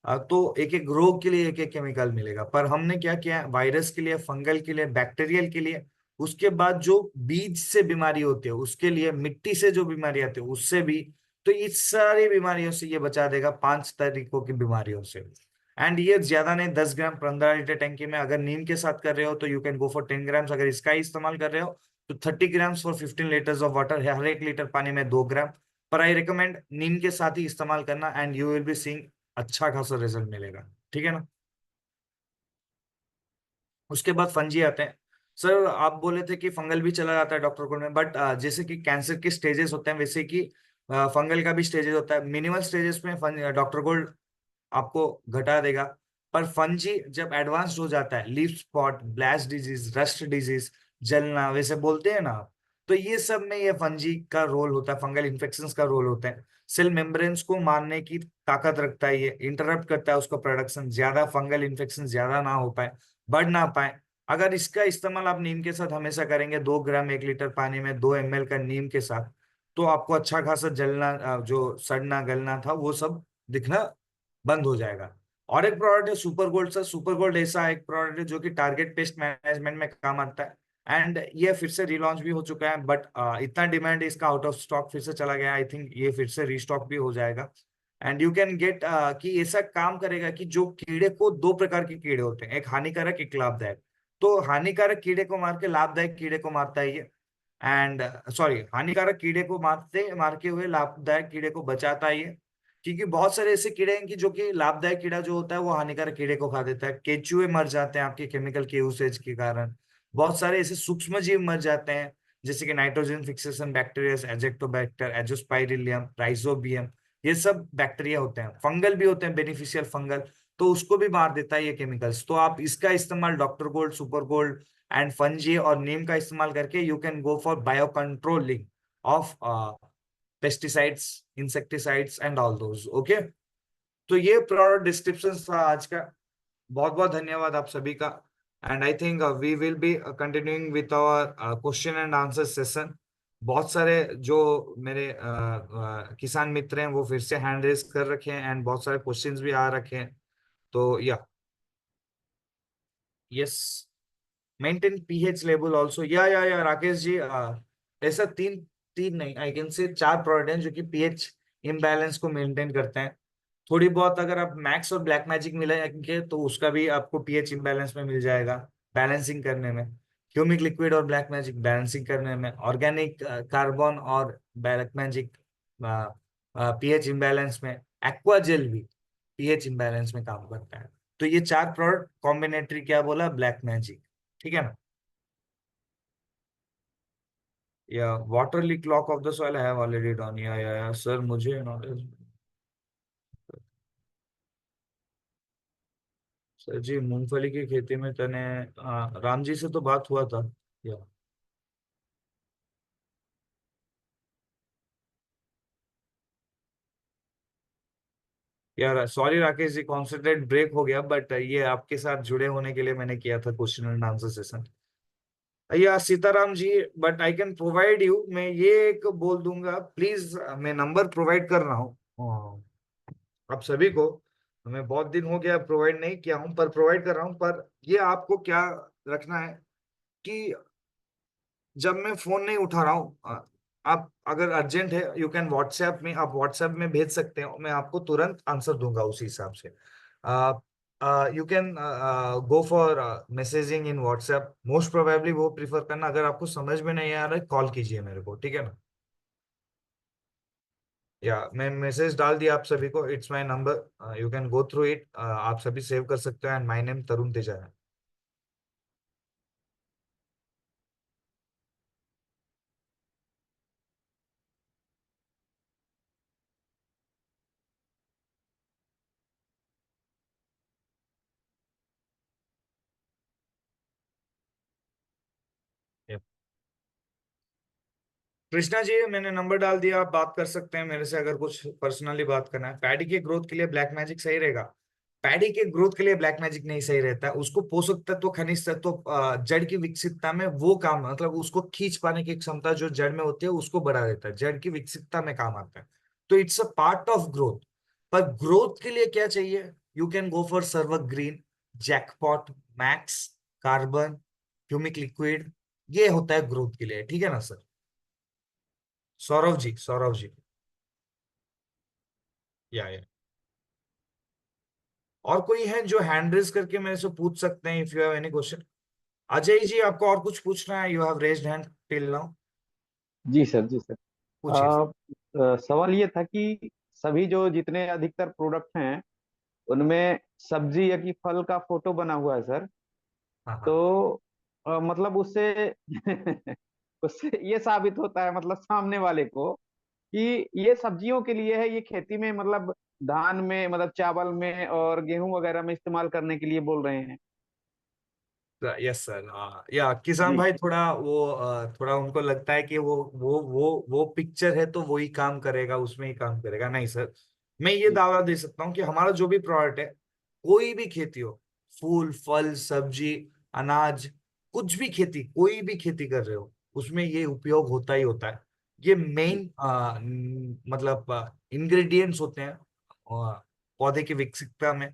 तो एक एक रोग के लिए एक एक केमिकल मिलेगा। पर हमने क्या किया, वायरस के लिए, फंगल के लिए, बैक्टीरियल के लिए, उसके बाद जो बीज से बीमारी होती है उसके लिए, मिट्टी से जो बीमारी आती है उससे भी, तो इस सारी बीमारियों से ये बचा देगा, 5 तरीकों की बीमारियों से। एंड ये ज्यादा नहीं, 10 ग्राम 15 लीटर टैंकी में। अगर नीम के साथ कर रहे हो तो you can go for 10 grams, अगर इसका ही इस्तेमाल कर रहे हो तो 30 grams for 15 litres of water है, हर 1 लीटर पानी में 2 ग्राम। पर आई रिकमेंड नीम के साथ ही इस्तेमाल करना, and you will be seeing अच्छा खासा रिजल्ट मिलेगा, ठीक है ना। उसके बाद फंजी आते हैं। सर आप बोले थे कि फंगल भी चला जाता है डॉक्टर गोल्ड में, बट जैसे कि कैंसर के स्टेजेस होते हैं वैसे कि फंगल का भी स्टेजेस होता है। मिनिमल स्टेजेस में डॉक्टर गोल्ड आपको घटा देगा, पर फंजी जब एडवांस्ड हो जाता है, leaf spot, blast disease, rust disease, जलना वैसे बोलते हैं ना आप, तो ये सब में ये फंजी का रोल होता है, फंगल इन्फेक्शंस का रोल होता है। सेल मेम्ब्रेन्स को मारने की ताकत रखता है, ये इंटरप्ट करता है उसका प्रोडक्शन, ज्यादा फंगल इन्फेक्शन ज्यादा ना हो पाए, बढ़ ना पाए। अगर इसका इस्तेमाल आप नीम के साथ हमेशा करेंगे, 2 ग्राम 1 लीटर पानी में 2 ml का नीम के साथ, तो आपको अच्छा खासा जलना, जो सड़ना गलना था वो सब दिखना बंद हो जाएगा। और एक प्रोडक्ट है super gold. Sir super gold ऐसा एक प्रोडक्ट है जो कि टारगेट पेस्ट मैनेजमेंट में काम आता है, एंड ये फिर से रिलॉन्च भी हो चुका है, बट इतना डिमांड है इसका, आउट ऑफ स्टॉक फिर से चला गया। आई थिंक ये फिर से रीस्टॉक भी हो जाएगा। एंड यू कैन गेट कि ऐसा काम करेगा कि जो कीड़े को, 2 प्रकार के कीड़े होते हैं, एक हानिकारक एक लाभदायक, तो हानिकारक कीड़े को मार के लाभदायक कीड़े को मारता है ये। एंड सॉरी, हानिकारक कीड़े को मार के हुए लाभदायक कीड़े को बचाता है ये। क्योंकि बहुत सारे ऐसे कीड़े हैं कि जो कि लाभदायक कीड़ा जो होता है वो हानिकारक कीड़े को खा देता है, केचुए मर जाते हैं आपके केमिकल के यूसेज के कारण, बहुत सारे ऐसे सूक्ष्म जीव मर जाते हैं, जैसे कि नाइट्रोजन फिक्सेशन बैक्टीरिया, एजेक्टोबैक्टर, एजोस्पाइरिलियम, राइजोबियम, ये सब बैक्टीरिया होते हैं। फंगल भी होते हैं, बेनिफिशियल फंगल, तो उसको भी मार देता है ये केमिकल्स। तो आप इसका इस्तेमाल doctor gold, super gold and fungi और नीम का इस्तेमाल करके you can go for bio controlling of pesticides, insecticides and all those, okay. तो ये प्रोडक्ट डिस्क्रिप्शन था आज का। बहुत बहुत धन्यवाद आप सभी का। And I think we will be continuing with our question and answer session. बहुत सारे जो मेरे किसान मित्र हैं वो फिर से हैंड रेज कर रखे हैं, एंड बहुत सारे क्वेश्चंस भी आ रखे हैं, तो या yes. Maintain pH level also, या राकेश जी, ऐसा तीन तीन नहीं, आई कैन से 4 प्रोडक्ट हैं जो कि पीएच इम्बैलेंस को मेंटेन करते हैं। थोड़ी बहुत अगर आप मैक्स और ब्लैक मैजिक मिलाएंगे तो उसका भी आपको पीएच इम्बैलेंस में मिल जाएगा, बैलेंसिंग करने में। ह्यूमिक लिक्विड और ब्लैक मैजिक बैलेंसिंग करने में, ऑर्गेनिक कार्बन और ब्लैक मैजिक पीएच इम्बैलेंस में, एक्वा जेल भी पीएच इम्बैलेंस में काम करता है। तो ये 4 प्रोडक्ट कॉम्बिनेटरी क्या बोला, ब्लैक मैजिक, ठीक है ना। या water lock of the soil I have already done, या सर मुझे नॉलेज। सर जी मूंगफली की खेती में तने, राम जी से तो बात हुआ था। या यार sorry Rakesh ji, concentrate break हो गया, बट ये आपके साथ जुड़े होने के लिए मैंने किया था question and answer session. Yeah Sitaram ji, but I can provide you, मैं ये एक बोल दूंगा प्लीज, मैं नंबर प्रोवाइड कर रहा हूँ आप सभी को। मैं बहुत दिन हो गया प्रोवाइड नहीं किया हूँ, पर प्रोवाइड कर रहा हूँ। पर ये आपको क्या रखना है कि जब मैं फोन नहीं उठा रहा हूँ, आप अगर अर्जेंट है यू कैन व्हाट्सएप में, आप व्हाट्सएप में भेज सकते हो, मैं आपको तुरंत आंसर दूंगा उसी हिसाब से। You can go for messaging in WhatsApp, most probably वो प्रिफर करना। अगर आपको समझ में नहीं आ रहा है कॉल कीजिए मेरे को, ठीक है ना। या मैं मैसेज डाल दिया आप सभी को, it's my number, you can go through it, आप सभी सेव कर सकते हो, एंड माय नेम तरुण तेजा है। कृष्णा जी मैंने नंबर डाल दिया, आप बात कर सकते हैं मेरे से अगर कुछ पर्सनली बात करना है। पैडी के ग्रोथ के लिए ब्लैक मैजिक सही रहेगा? पैडी के ग्रोथ के लिए ब्लैक मैजिक नहीं सही रहता है, उसको पोषक तत्व, खनिज तत्व, जड़ की विकसितता में वो काम, मतलब उसको खींच पाने की क्षमता जो जड़ में होती है उसको बढ़ा देता है, जड़ की विकसितता में काम आता है। तो it's a part of growth. पर ग्रोथ के लिए क्या चाहिए, you can go for server green, jackpot, max, carbon, humic liquid, ये होता है ग्रोथ के लिए, ठीक है ना सर। सौरभ जी, सौरभ जी, या और कोई है जो हैंड रेज करके मेरे से पूछ सकते हैं if you have any question. Ajay ji आपको और कुछ पूछना है, you have raised hand till now, जी सर, जी सर। पूछिए। सवाल ये था कि सभी जो जितने अधिकतर प्रोडक्ट हैं उनमें सब्जी या कि फल का फोटो बना हुआ है सर। हाँ हाँ। तो मतलब उससे उससे ये साबित होता है मतलब सामने वाले को कि ये सब्जियों के लिए है, ये खेती में मतलब धान में मतलब चावल में और गेहूं वगैरह में इस्तेमाल करने के लिए बोल रहे हैं। यस सर, या किसान जी भाई थोड़ा वो, थोड़ा उनको लगता है कि वो पिक्चर है तो वो ही काम करेगा, उसमें ही काम करेगा। नहीं सर, मैं ये जी दावा दे सकता हूँ कि हमारा जो भी प्रोडक्ट है, कोई भी खेती हो, फूल फल सब्जी अनाज, कुछ भी खेती, कोई भी खेती कर रहे हो, उसमें ये उपयोग होता ही होता है। ये जी मेन मतलब इंग्रेडिएंट्स होते हैं पौधे की विकसितता में।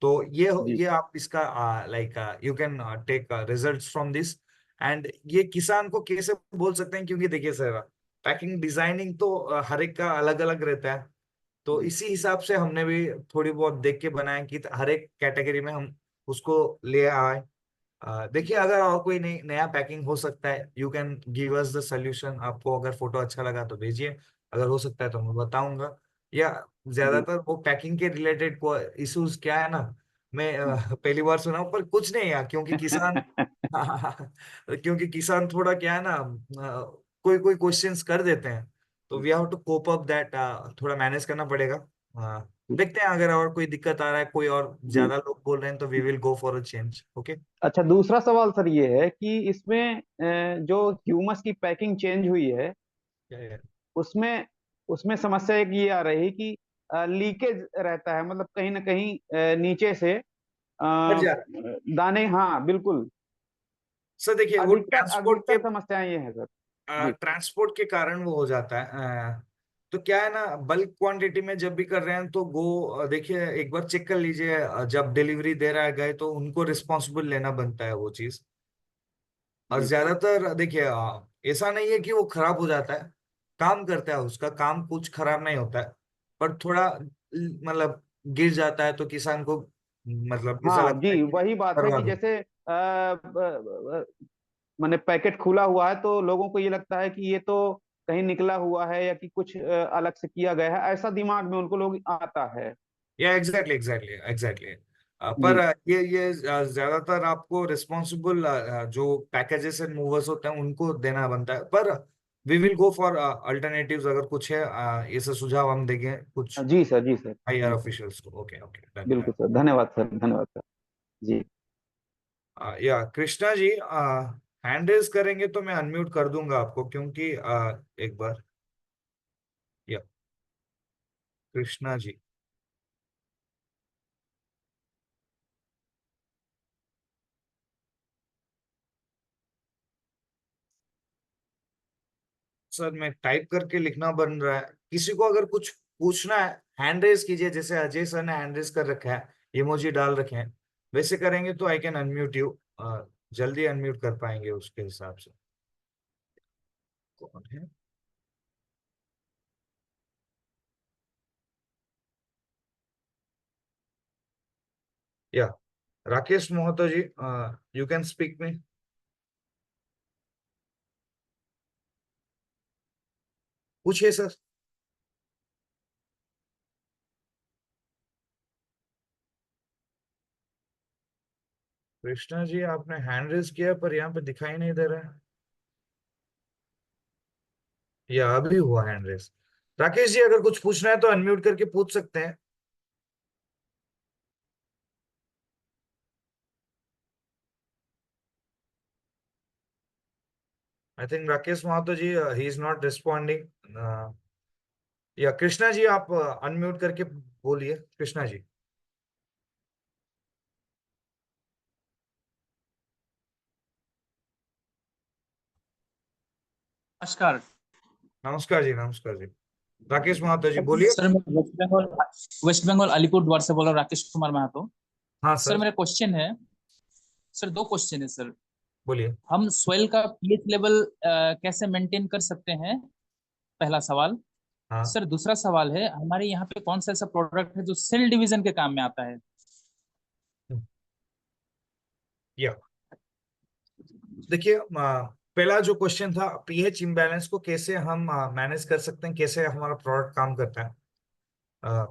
तो जी ये आप इसका like you can take results from this. And ये किसान को कैसे बोल सकते हैं, क्योंकि देखिए सर, पैकिंग डिजाइनिंग तो हर एक का अलग अलग रहता है। तो जी इसी हिसाब से हमने भी थोड़ी बहुत देख के बनाया कि हर एक कैटेगरी में हम उसको ले आए। देखिए अगर और कोई नया पैकिंग हो सकता है, you can give us the solution, आपको अगर फोटो अच्छा लगा तो भेजिए, अगर हो सकता है तो मैं बताऊंगा। या जी ज्यादातर वो पैकिंग के रिलेटेड को इश्यूज क्या है ना, मैं पहली बार सुना हूं, पर कुछ नहीं यार, क्योंकि किसान क्योंकि किसान थोड़ा क्या है ना, कोई कोई क्वेश्चंस कर देते हैं, तो we have to cope up that, थोड़ा मैनेज करना पड़ेगा। देखते हैं अगर और कोई दिक्कत आ रहा है, कोई और जी। ज्यादा लोग बोल रहे हैं तो we will go for a change, okay. अच्छा, दूसरा सवाल सर ये है कि इसमें जो ह्यूमस की पैकिंग चेंज हुई है उसमें उसमें समस्या एक ये आ रही कि लीकेज रहता है, मतलब कहीं ना कहीं नीचे से हट जा रहा दाने, हाँ बिल्कुल। है सर, देखिए वो अधिकतर अधिकतर समस्याएं ये है सर। जी ट्रांसपोर्ट के कारण वो हो जाता है। तो क्या है ना, बल्क क्वांटिटी में जब भी कर रहे हैं तो देखिए एक बार चेक कर लीजिए, जब डिलीवरी दे रहा है गए तो उनको रिस्पॉन्सिबल लेना बनता है वो चीज। और ज्यादातर देखिए ऐसा नहीं है कि वो खराब हो जाता है, काम करता है, उसका काम कुछ खराब नहीं होता है, पर थोड़ा मतलब गिर जाता है तो किसान को मतलब ऐसा हाँ लगता है जी, कि वही बात है कि बर्बाद हो। जैसे मैंने पैकेट खुला हुआ है तो लोगों को ये लगता है कि ये तो कहीं निकला हुआ है या कि कुछ अलग से किया गया है, ऐसा दिमाग में उनको लोग आता है। या एग्जैक्टली एग्जैक्टली एग्जैक्टली। पर जी ये ज्यादातर आपको रिस्पॉन्सिबल जो पैकेजेस एंड मूवर्स होते हैं उनको देना बनता है, पर we will go for alternatives अगर कुछ है, ऐसे सुझाव हम देंगे कुछ जी सर, जी सर, हायर जी सर, ऑफिशियल्स को। ओके ओके डन बिल्कुल सर, धन्यवाद सर, धन्यवाद सर। जी या कृष्णा जी हैंड रेज करेंगे तो मैं अनम्यूट कर दूंगा आपको, क्योंकि एक बार या कृष्णा जी। सर मैं टाइप करके लिखना बन रहा है, किसी को अगर कुछ पूछना है हैंड रेज कीजिए, जैसे अजय सर ने हैंड रेज कर रखा है, इमोजी डाल रखे हैं, वैसे करेंगे तो आई कैन अनम्यूट यू, जल्दी अनम्यूट कर पाएंगे उसके हिसाब से। कौन है? या राकेश मोहतो जी, यू कैन स्पीक मी। पूछिए सर। कृष्णा जी आपने हैंड रेज किया पर यहाँ पे दिखाई नहीं दे रहा है, या अभी हुआ हैंड रेज? राकेश जी अगर कुछ पूछना है तो अनम्यूट करके पूछ सकते हैं। I think Rakesh Mahato ji he is not responding. या कृष्णा जी आप अनम्यूट करके बोलिए, कृष्णा जी। नमस्कार नमस्कार जी, नमस्कार जी। राकेश महतो जी बोलिए। सर। मैं वेस्ट बंगाल अलीपुर द्वार से बोल रहा हूँ, राकेश कुमार महतो। हाँ सर सर मेरा क्वेश्चन है, सर दो क्वेश्चन है सर। बोलिए। हम सॉइल का पीएच लेवल कैसे मेंटेन कर सकते हैं, पहला सवाल। हाँ सर दूसरा सवाल है, हमारे यहाँ पे कौन सा ऐसा प्रोडक्ट है जो सेल डिवीजन के काम में आता है। या देखिए पहला जो क्वेश्चन था पीएच इम्बैलेंस को कैसे हम मैनेज कर सकते हैं, कैसे हमारा प्रोडक्ट काम करता है।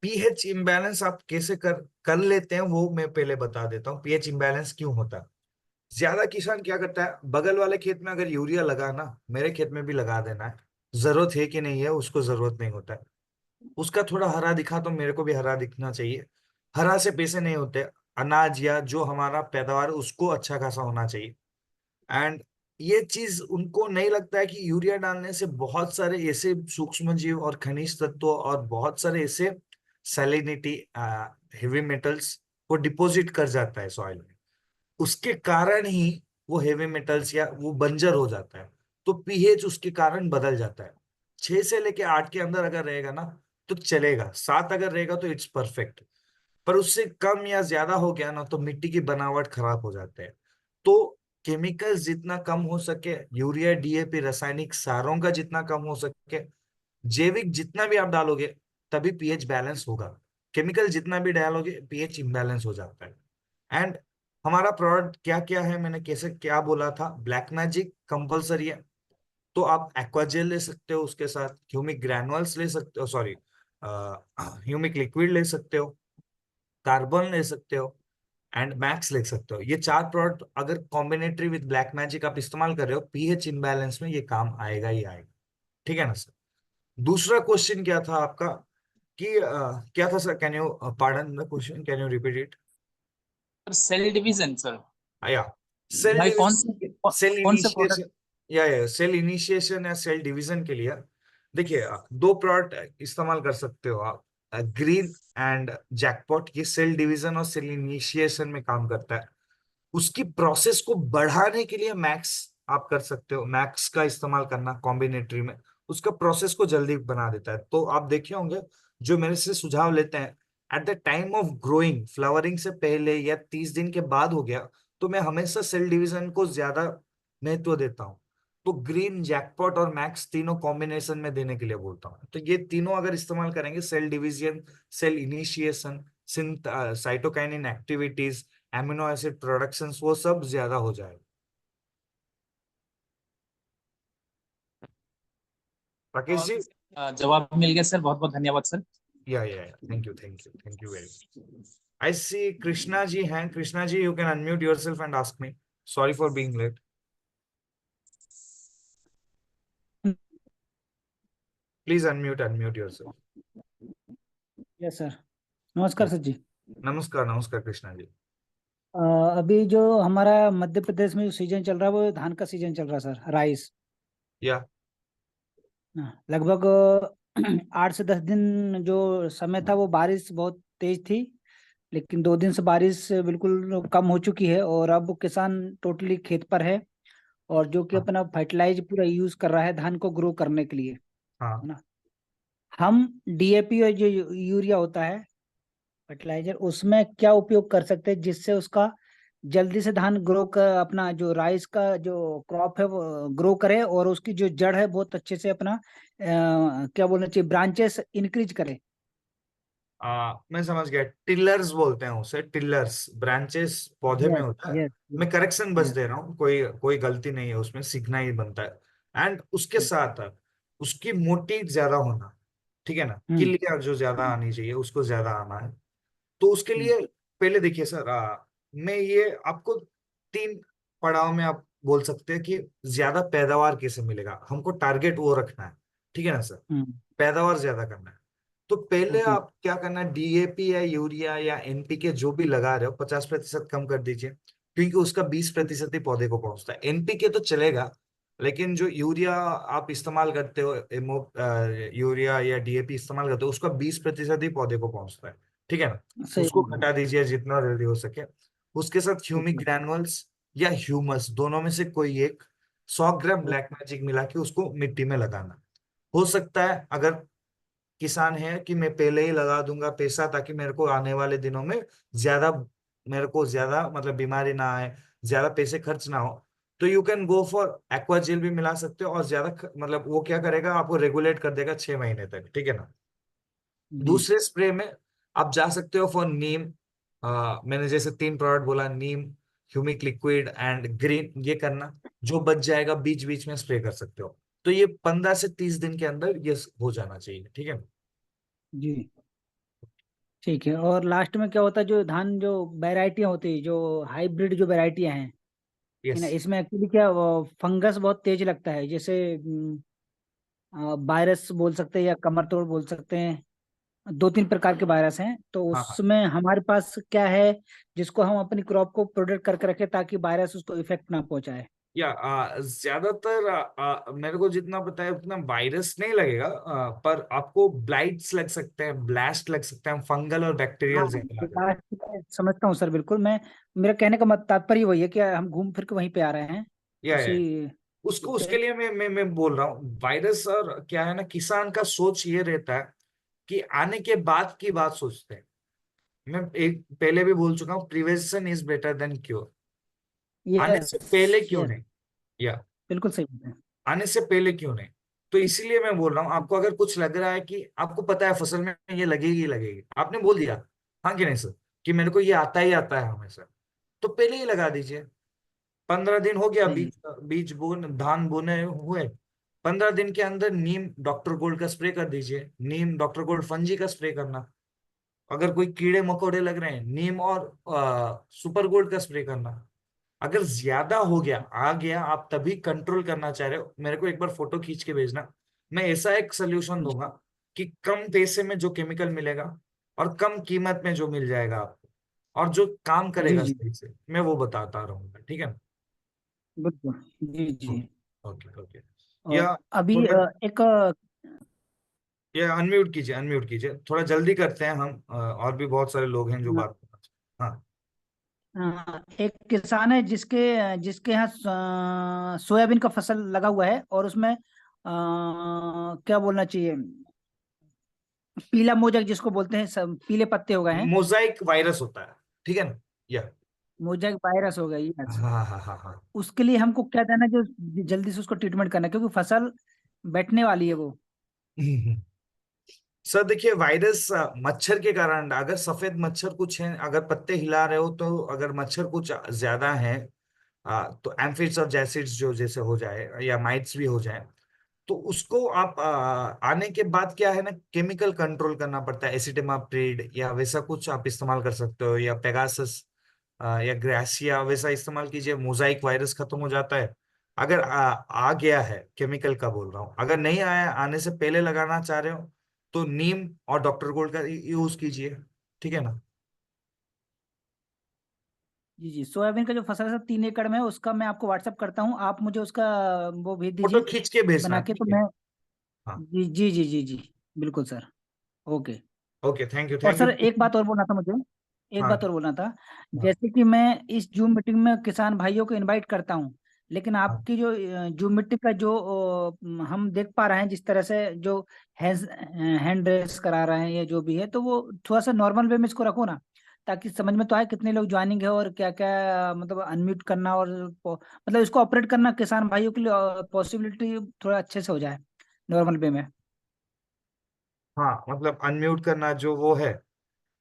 पीएच इम्बैलेंस आप कैसे कर कर लेते हैं वो मैं पहले बता देता हूँ, पीएच इम्बैलेंस क्यों होता है। ज्यादा किसान क्या करता है, बगल वाले खेत में अगर यूरिया लगाना, मेरे खेत में भी लगा देना है, जरूरत है कि नहीं है उसको जरूरत नहीं होता है। उसका थोड़ा हरा दिखा तो मेरे को भी हरा दिखना चाहिए, हरा से पैसे नहीं होते, अनाज या जो हमारा पैदावार उसको अच्छा खासा होना चाहिए। एंड ये चीज उनको नहीं लगता है कि यूरिया डालने से बहुत सारे ऐसे सूक्ष्म जीव और खनिज तत्व और बहुत सारे ऐसे सैलिनिटी हेवी मेटल्स को डिपॉजिट कर जाता है सॉइल में, उसके कारण ही वो हेवी मेटल्स या वो बंजर हो जाता है। तो पीएच उसके कारण बदल जाता है। 6 से लेके 8 के अंदर अगर रहेगा ना तो चलेगा, 7 अगर रहेगा तो इट्स परफेक्ट, पर उससे कम या ज्यादा हो गया ना तो मिट्टी की बनावट खराब हो जाते हैं। तो केमिकल्स जितना कम हो सके, यूरिया डीएपी रासायनिक सारों का जितना कम हो सके, जैविक जितना भी आप डालोगे तभी पीएच बैलेंस होगा। केमिकल जितना भी डालोगे पीएच इम्बैलेंस हो जाता है। एंड हमारा प्रोडक्ट क्या क्या है, मैंने कैसे क्या बोला था, ब्लैक मैजिक कंपलसरी है, तो आप एक्वाजेल ले सकते हो, उसके साथ ह्यूमिक ग्रैनुअल्स ले सकते हो, सॉरी ह्यूमिक लिक्विड ले सकते हो, कार्बन ले सकते हो, एंड मैक्स ले सकते हो। ये 4 प्रोडक्ट अगर कॉम्बिनेटरी विद ब्लैक मैजिक आप इस्तेमाल कर रहे हो पीएच इम्बैलेंस में ये काम आएगा ही आएगा। ठीक है ना सर? दूसरा क्वेश्चन क्या था आपका कि क्या था sir, can you pardon the question, can you repeat it? Sir cell division sir, या सेल भाई डिवीजन, सेल कौन से प्रोडक्ट। इनिशिएशन, या सेल इनिशिएशन या सेल डिवीजन के लिए देखिए 2 प्रोडक्ट इस्तेमाल कर सकते हो आप, ग्रीन एंड जैकपॉट। ये सेल डिवीजन और सेल इनिशिएशन में काम करता है। उसकी प्रोसेस को बढ़ाने के लिए मैक्स आप कर सकते हो, मैक्स का इस्तेमाल करना कॉम्बिनेटरी में, उसका प्रोसेस को जल्दी बना देता है। तो आप देखे होंगे जो मेरे से सुझाव लेते हैं at the time of growing, flowering से पहले या 30 दिन के बाद हो गया, तो मैं हमेशा सेल डिवीजन को ज्यादा महत्व देता हूँ, तो ग्रीन, जैकपॉट और मैक्स तीनों कॉम्बिनेशन में देने के लिए बोलता हूँ। तो ये तीनों अगर इस्तेमाल करेंगे, cell division, cell initiation, cytokinin activities, amino acid productions, वो सब ज्यादा हो जाएगा। राकेश जी, जवाब मिल गया सर, बहुत बहुत धन्यवाद सर। या thank you, thank you very much. I see Krishna ji हैं। Krishna ji, you can unmute yourself and ask me. Sorry for being late. Please unmute yourself. Yes sir. नमस्कार सर जी। नमस्कार कृष्णा जी। अभी जो हमारा मध्य प्रदेश में जो सीजन चल रहा है वो धान का सीजन चल रहा है सर, राइस। या लगभग 8 से 10 दिन जो समय था वो बारिश बहुत तेज थी, लेकिन 2 दिन से बारिश बिल्कुल कम हो चुकी है और अब किसान टोटली खेत पर है और जो कि हाँ अपना फर्टिलाइज पूरा यूज कर रहा है धान को ग्रो करने के लिए, हाँ है ना। हम डीएपी और जो यूरिया होता है फर्टिलाइजर, उसमें क्या उपयोग कर सकते हैं जिससे उसका जल्दी से धान ग्रो कर, अपना जो राइस का जो क्रॉप है वो ग्रो करे और उसकी जो जड़ है बहुत अच्छे से अपना क्या बोलना चाहिए, ब्रांचेस इंक्रीज करे। मैं समझ गया। टिलर्स बोलते हैं उसे, टिलर्स। ब्रांचेस पौधे में यस होता है। यस मैं करेक्शन बस यस। दे रहा हूँ, कोई कोई गलती नहीं है उसमें, सीखना ही बनता है। एंड उसके साथ उसकी मोटी ज्यादा होना, ठीक है ना, हम्म क्लियर जो ज्यादा आनी चाहिए उसको ज्यादा आना है। तो उसके हम्म लिए पहले देखिए सर, मैं ये आपको 3 पड़ाव में आप बोल सकते हैं कि ज्यादा पैदावार कैसे मिलेगा। हमको टारगेट वो रखना है, ठीक है ना सर, हम्म। पैदावार ज्यादा करना है। तो पहले ओके। आप क्या करना है, डीएपी या यूरिया या एनपीके जो भी लगा रहे हो, 50% कम कर दीजिए, क्योंकि उसका 20% ही पौधे को पहुंचता है। एनपीके तो चलेगा, लेकिन जो यूरिया आप इस्तेमाल करते हो, यूरिया या डीएपी इस्तेमाल करते हो, उसका 20% ही पौधे को पहुंचता है, ठीक है ना। सही उसको बोल रहे घटा दीजिए जितना जल्दी हो सके। उसके साथ हो। Humic okay. ग्रैनुअल्स या ह्यूमस, दोनों में से कोई एक, 100 ग्राम ब्लैक मैजिक मिला के उसको मिट्टी में लगाना। हो सकता है अगर किसान है कि मैं पहले ही लगा दूंगा पैसा, ताकि मेरे को आने वाले दिनों में ज्यादा, मेरे को ज्यादा मतलब बीमारी ना आए, ज्यादा पैसे खर्च ना हो, तो you can go for aqua jail भी मिला सकते हो। और ज्यादा मतलब वो क्या करेगा, आपको रेगुलेट कर देगा 6 महीने तक, ठीक है ना। जी दूसरे स्प्रे में आप जा सकते हो फॉर नीम। मैंने जैसे 3 प्रोडक्ट बोला, नीम, ह्यूमिक लिक्विड एंड ग्रीन, ये करना। जो बच जाएगा बीच बीच में स्प्रे कर सकते हो। तो ये 15 से 30 दिन के अंदर ये हो जाना चाहिए, ठीक है। जी ठीक है। और लास्ट में क्या होता है, जो धान जो वेराइटियां होती है, जो हाइब्रिड जो वेराइटियां हैं, है यस। ना, इसमें एक्चुअली क्या फंगस बहुत तेज लगता है, जैसे वायरस बोल सकते हैं या कमरतोड़ बोल सकते हैं। 2-3 प्रकार के वायरस हैं, तो हाँ हाँ। उसमें हमारे पास क्या है जिसको हम अपनी क्रॉप को प्रोटेक्ट करके रखें ताकि वायरस उसको इफेक्ट ना पहुंचाए। या ज्यादातर मेरे को जितना पता है उतना वायरस नहीं लगेगा, पर आपको ब्लाइट्स लग सकते हैं, ब्लास्ट लग सकते हैं, फंगल और हाँ, बैक्टीरियल ज्यादा आ जाते विकास मैं समझता हूँ सर, बिल्कुल। मैं मेरा कहने का मत तात्पर्य वही है कि हम घूम फिर के वहीं पे आ रहे हैं हैं। उसी उसको, पे। उसके लिए मैं बोल रहा हूँ वायरस। और क्या है ना, किसान का सोच ये रहता है कि आने के बाद की बात सोचते हैं। मैं एक पहले भी बोल चुका हूँ, prevention is better than cure. आने यस से पहले क्यों यस, नहीं, या बिल्कुल सही बात है। आने से पहले क्यों नहीं। तो इसीलिए मैं बोल रहा हूँ, आपको अगर कुछ लग रहा है कि आपको पता है फसल में ये लगेगी ही लगेगी, आपने बोल दिया हाँ कि नहीं सर, कि मेरे को ये आता है हमेशा, तो पहले ही लगा दीजिए। 15 दिन हो गया, सही है। बीज बीज धान बोने हुए, 15 दिन के अंदर नीम डॉक्टर गोल्ड का स्प्रे कर दीजिए। नीम डॉक्टर गोल्ड फंजी का स्प्रे करना। अगर कोई कीड़े मकोड़े लग रहे हैं, नीम और सुपर गोल्ड का स्प्रे करना। अगर ज्यादा हो गया, आ गया, आप तभी कंट्रोल करना चाह रहे हो, मेरे को एक बार फोटो खींच के भेजना। मैं ऐसा एक सोल्यूशन दूंगा कि कम पैसे में जो केमिकल मिलेगा और कम कीमत में जो मिल जाएगा आपको, और जो काम जी करेगा जी, सही से, मैं वो बताता रहूंगा, ठीक है। बिल्कुल। जी जी। Okay okay. और या अभी थोड़ा, एक ये अनम्यूट कीजिए, थोड़ा जल्दी करते हैं हम, और भी बहुत सारे लोग हैं जो बात करना चाहते हैं। हाँ एक किसान है जिसके जिसके यहाँ सोयाबीन का फसल लगा हुआ है और उसमें क्या बोलना चाहिए, पीला मोजक जिसको बोलते हैं, सब पीले पत्ते हो गए हैं। मोजाइक वायरस होता है, ठीक है ना। या मोजाइक वायरस हो गया, यस। हाँ हाँ हाँ हाँ। उसके लिए हमको क्या देना, जो जल्दी से उसको ट्रीटमेंट करना, क्योंकि फसल बैठने वाली है वो। सर देखिए, वायरस मच्छर के कारण, अगर सफेद मच्छर कुछ है, अगर पत्ते हिला रहे हो, तो अगर मच्छर कुछ ज्यादा है, तो एम्फिड्स और जैसिड्स जो जैसे हो जाए, या माइट्स भी हो जाए, तो उसको आप आने के बाद क्या है ना, केमिकल कंट्रोल करना पड़ता है। एसिटामाप्रिड या वैसा कुछ आप इस्तेमाल कर सकते हो, या पेगासस या ग्रासिया वैसा इस्तेमाल कीजिए, मोजाइक वायरस खत्म हो जाता है। अगर आ गया है, केमिकल का बोल रहा हूँ, अगर नहीं आया, आने से पहले लगाना चाह रहे हो, तो नीम और डॉक्टर गोल्ड का यूज कीजिए, ठीक है ना। जी जी, सोयाबीन का जो फसल है सर 3 एकड़ में है, उसका मैं आपको व्हाट्सअप करता हूँ, आप मुझे उसका वो भेज फोटो दीजिए खींच के भेजना, बना के, तो ठीक है। मैं। हाँ। जी जी जी जी जी, बिल्कुल sir. Okay. Okay, thank you और थैंक यू। सर एक बात और बोलना था मुझे, एक हाँ बात और बोलना था। हाँ जैसे कि मैं इस जूम मीटिंग में किसान भाइयों को इनवाइट करता हूँ, लेकिन हाँ आपकी जो जूम मीटिंग का जो हम देख पा रहे हैं, जिस तरह से जो हैंड रेस करा रहे हैं, या जो भी है, तो वो थोड़ा सा नॉर्मल वे में इसको रखो ना, ताकि समझ में तो आए कितने लोग ज्वाइनिंग है, और क्या क्या मतलब अनम्यूट करना, और मतलब इसको ऑपरेट करना किसान भाइयों के लिए पॉसिबिलिटी थोड़ा अच्छे से हो जाए नॉर्मल वे में। हाँ, मतलब अनम्यूट करना जो वो है।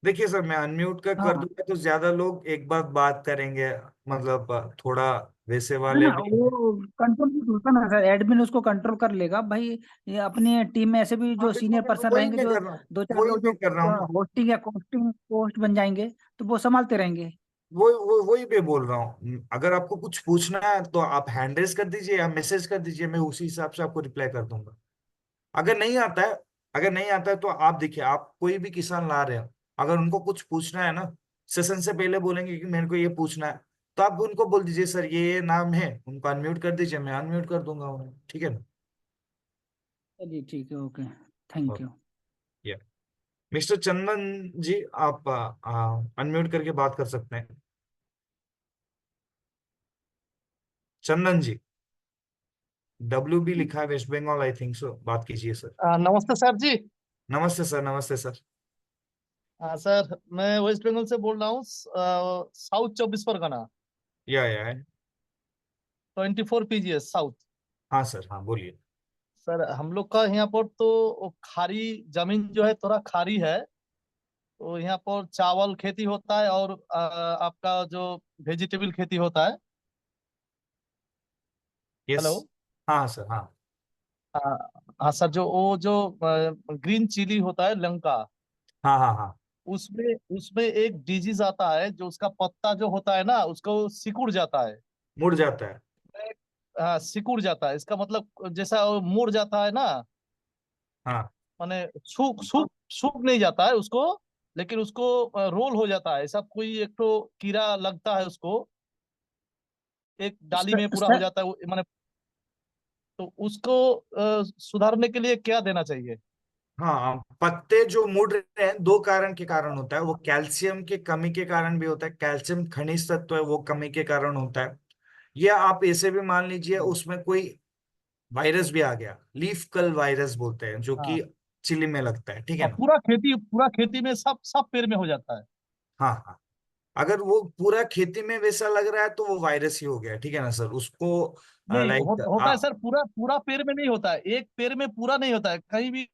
देखिए सर, मैं अनम्यूट का कर हाँ, दूंगा तो ज्यादा लोग एक बार बात करेंगे, मतलब थोड़ा वैसे ना वाले ना, भी वो हैं। कंट्रोल होता ना सर, एडमिन उसको कंट्रोल कर लेगा भाई। ये अपनी टीम में ऐसे भी हाँ जो देखो, सीनियर पर्सन वही रहेंगे, मैं जो कर रहा हूँ, दो चार वही लोग मैं जो कर रहा हूँ ना, होस्टिंग या कोस्टिंग पोस्ट बन जाएंगे, तो वो संभालते रहेंगे। वही मैं बोल रहा हूँ। अगर आपको कुछ पूछना है तो आप हैंड रेस कर दीजिए या मैसेज कर दीजिए, मैं उसी हिसाब से आपको रिप्लाई कर दूंगा। अगर नहीं आता है, अगर नहीं आता है तो आप देखिए, आप कोई भी किसान ला रहे हो, अगर उनको कुछ पूछना है ना, सेशन से पहले बोलेंगे कि मेरे को ये पूछना है, तो आप उनको बोल दीजिए सर ये नाम है, उनको अनम्यूट कर दीजिए, मैं अनम्यूट कर दूंगा उन्हें, ठीक है ना। चलिए ठीक है, ओके, थैंक और यू। ये मिस्टर चंदन जी, आप अनम्यूट करके बात कर सकते हैं। चंदन जी, WB लिखा है, West Bengal I think so, बात कीजिए सर। नमस्ते सर जी। नमस्ते सर, नमस्ते सर। सर मैं वेस्ट बंगाल से बोल रहा हूँ, साउथ 24 परगना, या 24 PGS साउथ। हाँ सर, हाँ बोलिए। सर हम लोग का यहाँ पर तो खारी जमीन जो है, थोड़ा खारी है, तो यहाँ पर चावल खेती होता है, और आपका जो वेजिटेबल खेती होता है। यस। हेलो। हाँ सर, हाँ हाँ। हाँ सर, जो वो जो ग्रीन चिली होता है, लंका, हाँ हाँ हाँ। उसमें उसमें एक डिजीज आता है, जो उसका पत्ता जो होता है ना, उसको सिकुड़ जाता है। मुड़ जाता है। हाँ, सिकुड़ जाता है, इसका मतलब जैसा वो मुड़ जाता है ना, हाँ माने सूख सूख सूख नहीं जाता है उसको, लेकिन उसको रोल हो जाता है, ऐसा कोई एक तो कीड़ा लगता है उसको, एक डाली सर, में पूरा हो सर जाता है माने। तो उसको सुधारने के लिए क्या देना चाहिए? हाँ, पत्ते जो मुड़ रहे हैं, दो कारण के कारण होता है। वो कैल्शियम की कमी के कारण भी होता है, कैल्शियम खनिज तत्व है, वो कमी के कारण होता है। या आप ऐसे भी मान लीजिए, उसमें कोई वायरस भी आ गया, लीफ कल वायरस बोलते हैं, जो हाँ। कि चिली में लगता है, ठीक है और ना। पूरा खेती में सब सब पेड़ में हो जाता है। हाँ हाँ, अगर वो पूरा खेती में वैसा लग रहा है तो वो वायरस ही हो गया, ठीक है ना सर। उसको नहीं लाइक होता है सर, पूरा पूरा पेड़ में नहीं होता है, एक पेड़ में पूरा नहीं होता है कहीं भी।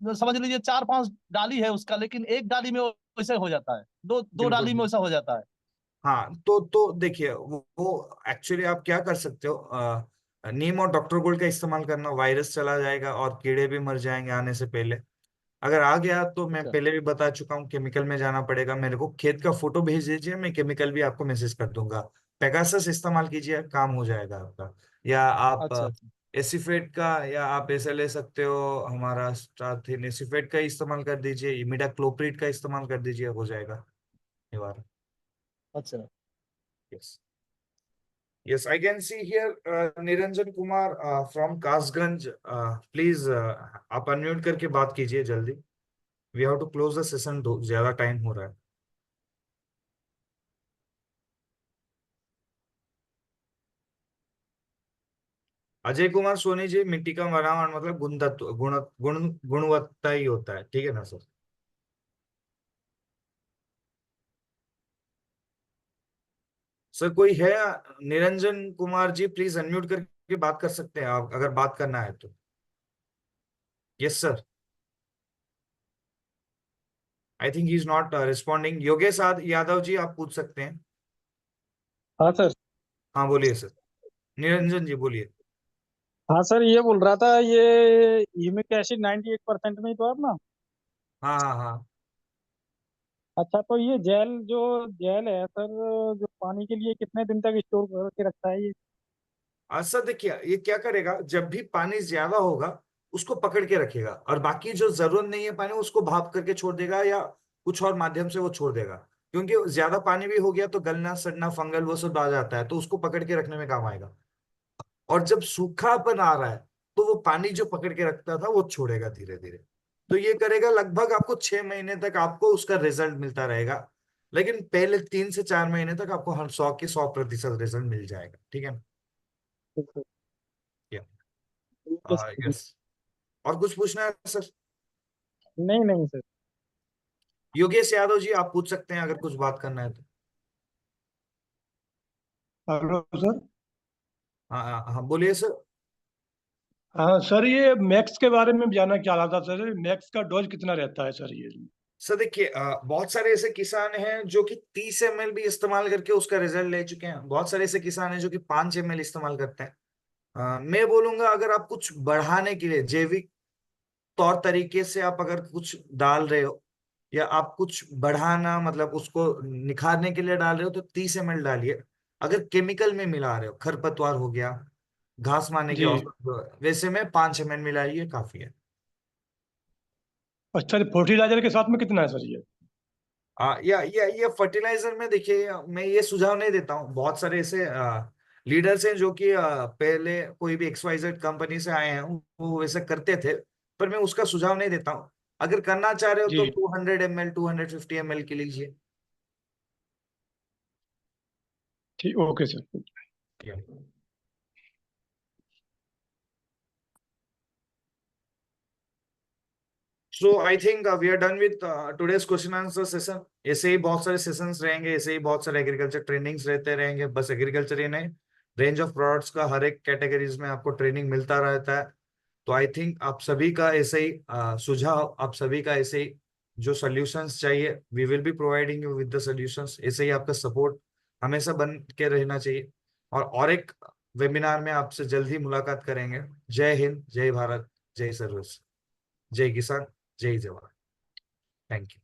समझ लीजिए 4-5 डाली है उसका, लेकिन एक डाली में वैसे हो जाता है, दो दो डाली बिल्कुल। में वैसा हो जाता है। हाँ, तो देखिए, वो एक्चुअली आप क्या कर सकते हो, नीम और डॉक्टर गोल्ड का इस्तेमाल करना, वायरस चला जाएगा और कीड़े भी मर जाएंगे आने से पहले। अगर आ गया तो मैं अच्छा। पहले भी बता चुका हूँ, केमिकल में जाना पड़ेगा मेरे को। खेत का फोटो भेज दीजिए, मैं केमिकल भी आपको मैसेज कर दूंगा। पेगासस इस्तेमाल कीजिए, काम हो जाएगा आपका। या अच्छा। आप अच्छा। एसिफेट का, या आप ऐसे ले सकते हो, हमारा स्टार्थिन एसिफेट का इस्तेमाल कर दीजिए, इमिडाक्लोप्रिड का इस्तेमाल कर दीजिए, हो जाएगा निवारण। अच्छा। Yes. Yes, I can see here Niranjan Kumar from Kasganj. Please आप अनम्यूट करके बात कीजिए जल्दी। We have to close the session, दो ज्यादा टाइम हो रहा है। अजय कुमार सोनी जी, मिट्टी का बनावट मतलब गुणतत्व, गुणवत्ता ही होता है, ठीक है ना सर। सर कोई है? निरंजन कुमार जी प्लीज अनम्यूट करके बात कर सकते हैं आप, अगर बात करना है तो। Yes sir. I think he is not responding. Yogesh Yadav ji आप पूछ सकते हैं। हाँ सर। हाँ बोलिए सर। निरंजन जी बोलिए। हाँ सर, ये बोल रहा था, ये ह्यूमिक एसिड 98% में ही तो है अपना। हाँ हाँ हाँ। अच्छा, तो ये जेल है सर, जो पानी के लिए कितने दिन तक स्टोर करके रखता है ये? सर देखिए ये क्या करेगा, जब भी पानी ज्यादा होगा उसको पकड़ के रखेगा, और बाकी जो जरूरत नहीं है पानी उसको भाप करके छोड़ देगा, या कुछ और माध्यम से वो छोड़ देगा। क्योंकि ज्यादा पानी भी हो गया तो गलना सड़ना फंगल वो सब आ जाता है, तो उसको पकड़ के रखने में काम आएगा। और जब सूखापन आ रहा है तो वो पानी जो पकड़ के रखता था वो छोड़ेगा धीरे धीरे। तो ये करेगा लगभग आपको 6 महीने तक आपको उसका रिजल्ट मिलता रहेगा। लेकिन पहले 3 से 4 महीने तक आपको हर 100% रिजल्ट मिल जाएगा। ठीक है। ठीक है। या ओके सर। यस। और कुछ पूछना है सर? नहीं नहीं सर। योगेश यादव जी आप पूछ सकते हैं अगर कुछ बात करना है तो। Hello sir. हाँ हाँ हाँ बोलिए सर। हाँ सर, ये मैक्स के बारे में जानना चाह रहा था सर। मैक्स का डोज कितना रहता है सर ये? सर देखिए बहुत सारे ऐसे किसान हैं जो कि 30 ml भी इस्तेमाल करके उसका रिजल्ट ले चुके हैं। बहुत सारे ऐसे किसान हैं जो कि 5 ml इस्तेमाल करते हैं। मैं बोलूंगा अगर आप कुछ बढ़ाने के लिए जैविक तौर तरीके से आप अगर कुछ डाल रहे हो, या आप कुछ बढ़ाना मतलब उसको निखारने के लिए डाल रहे हो, तो 30 ml डालिए। अगर केमिकल में मिला रहे हो, खरपतवार हो गया, घास मारने के जी। औसत, वैसे में 5 ml मिलाइए काफी है। अच्छा, फर्टिलाइजर के साथ में कितना है सर ये? या फर्टिलाइजर में देखिए मैं ये सुझाव नहीं देता हूँ। बहुत सारे ऐसे लीडर्स हैं जो कि पहले कोई भी XYZ कंपनी से आए हैं, वो वैसे करते थे, पर मैं उसका सुझाव नहीं देता हूँ। अगर करना चाह रहे हो तो जी 200 ml 250 ml की लीजिए। ठीक, okay sir. So I think we are done with today's question answer session. ऐसे ही बहुत सारे सेशंस रहेंगे, ऐसे ही बहुत सारे एग्रीकल्चर ट्रेनिंग्स रहते रहेंगे। बस एग्रीकल्चर ही नहीं, रेंज ऑफ प्रोडक्ट्स का हर एक कैटेगरीज में आपको ट्रेनिंग मिलता रहता है। तो आई थिंक आप सभी का ऐसे ही सुझाव, आप सभी का ऐसे ही जो सोल्यूशंस चाहिए, we will be providing you with the solutions. ऐसे ही आपका सपोर्ट हमेशा बन के रहना चाहिए। और एक वेबिनार में आपसे जल्द ही मुलाकात करेंगे। जय हिंद, जय भारत, जय सर्विस, जय किसान, जय जवान। Thank you.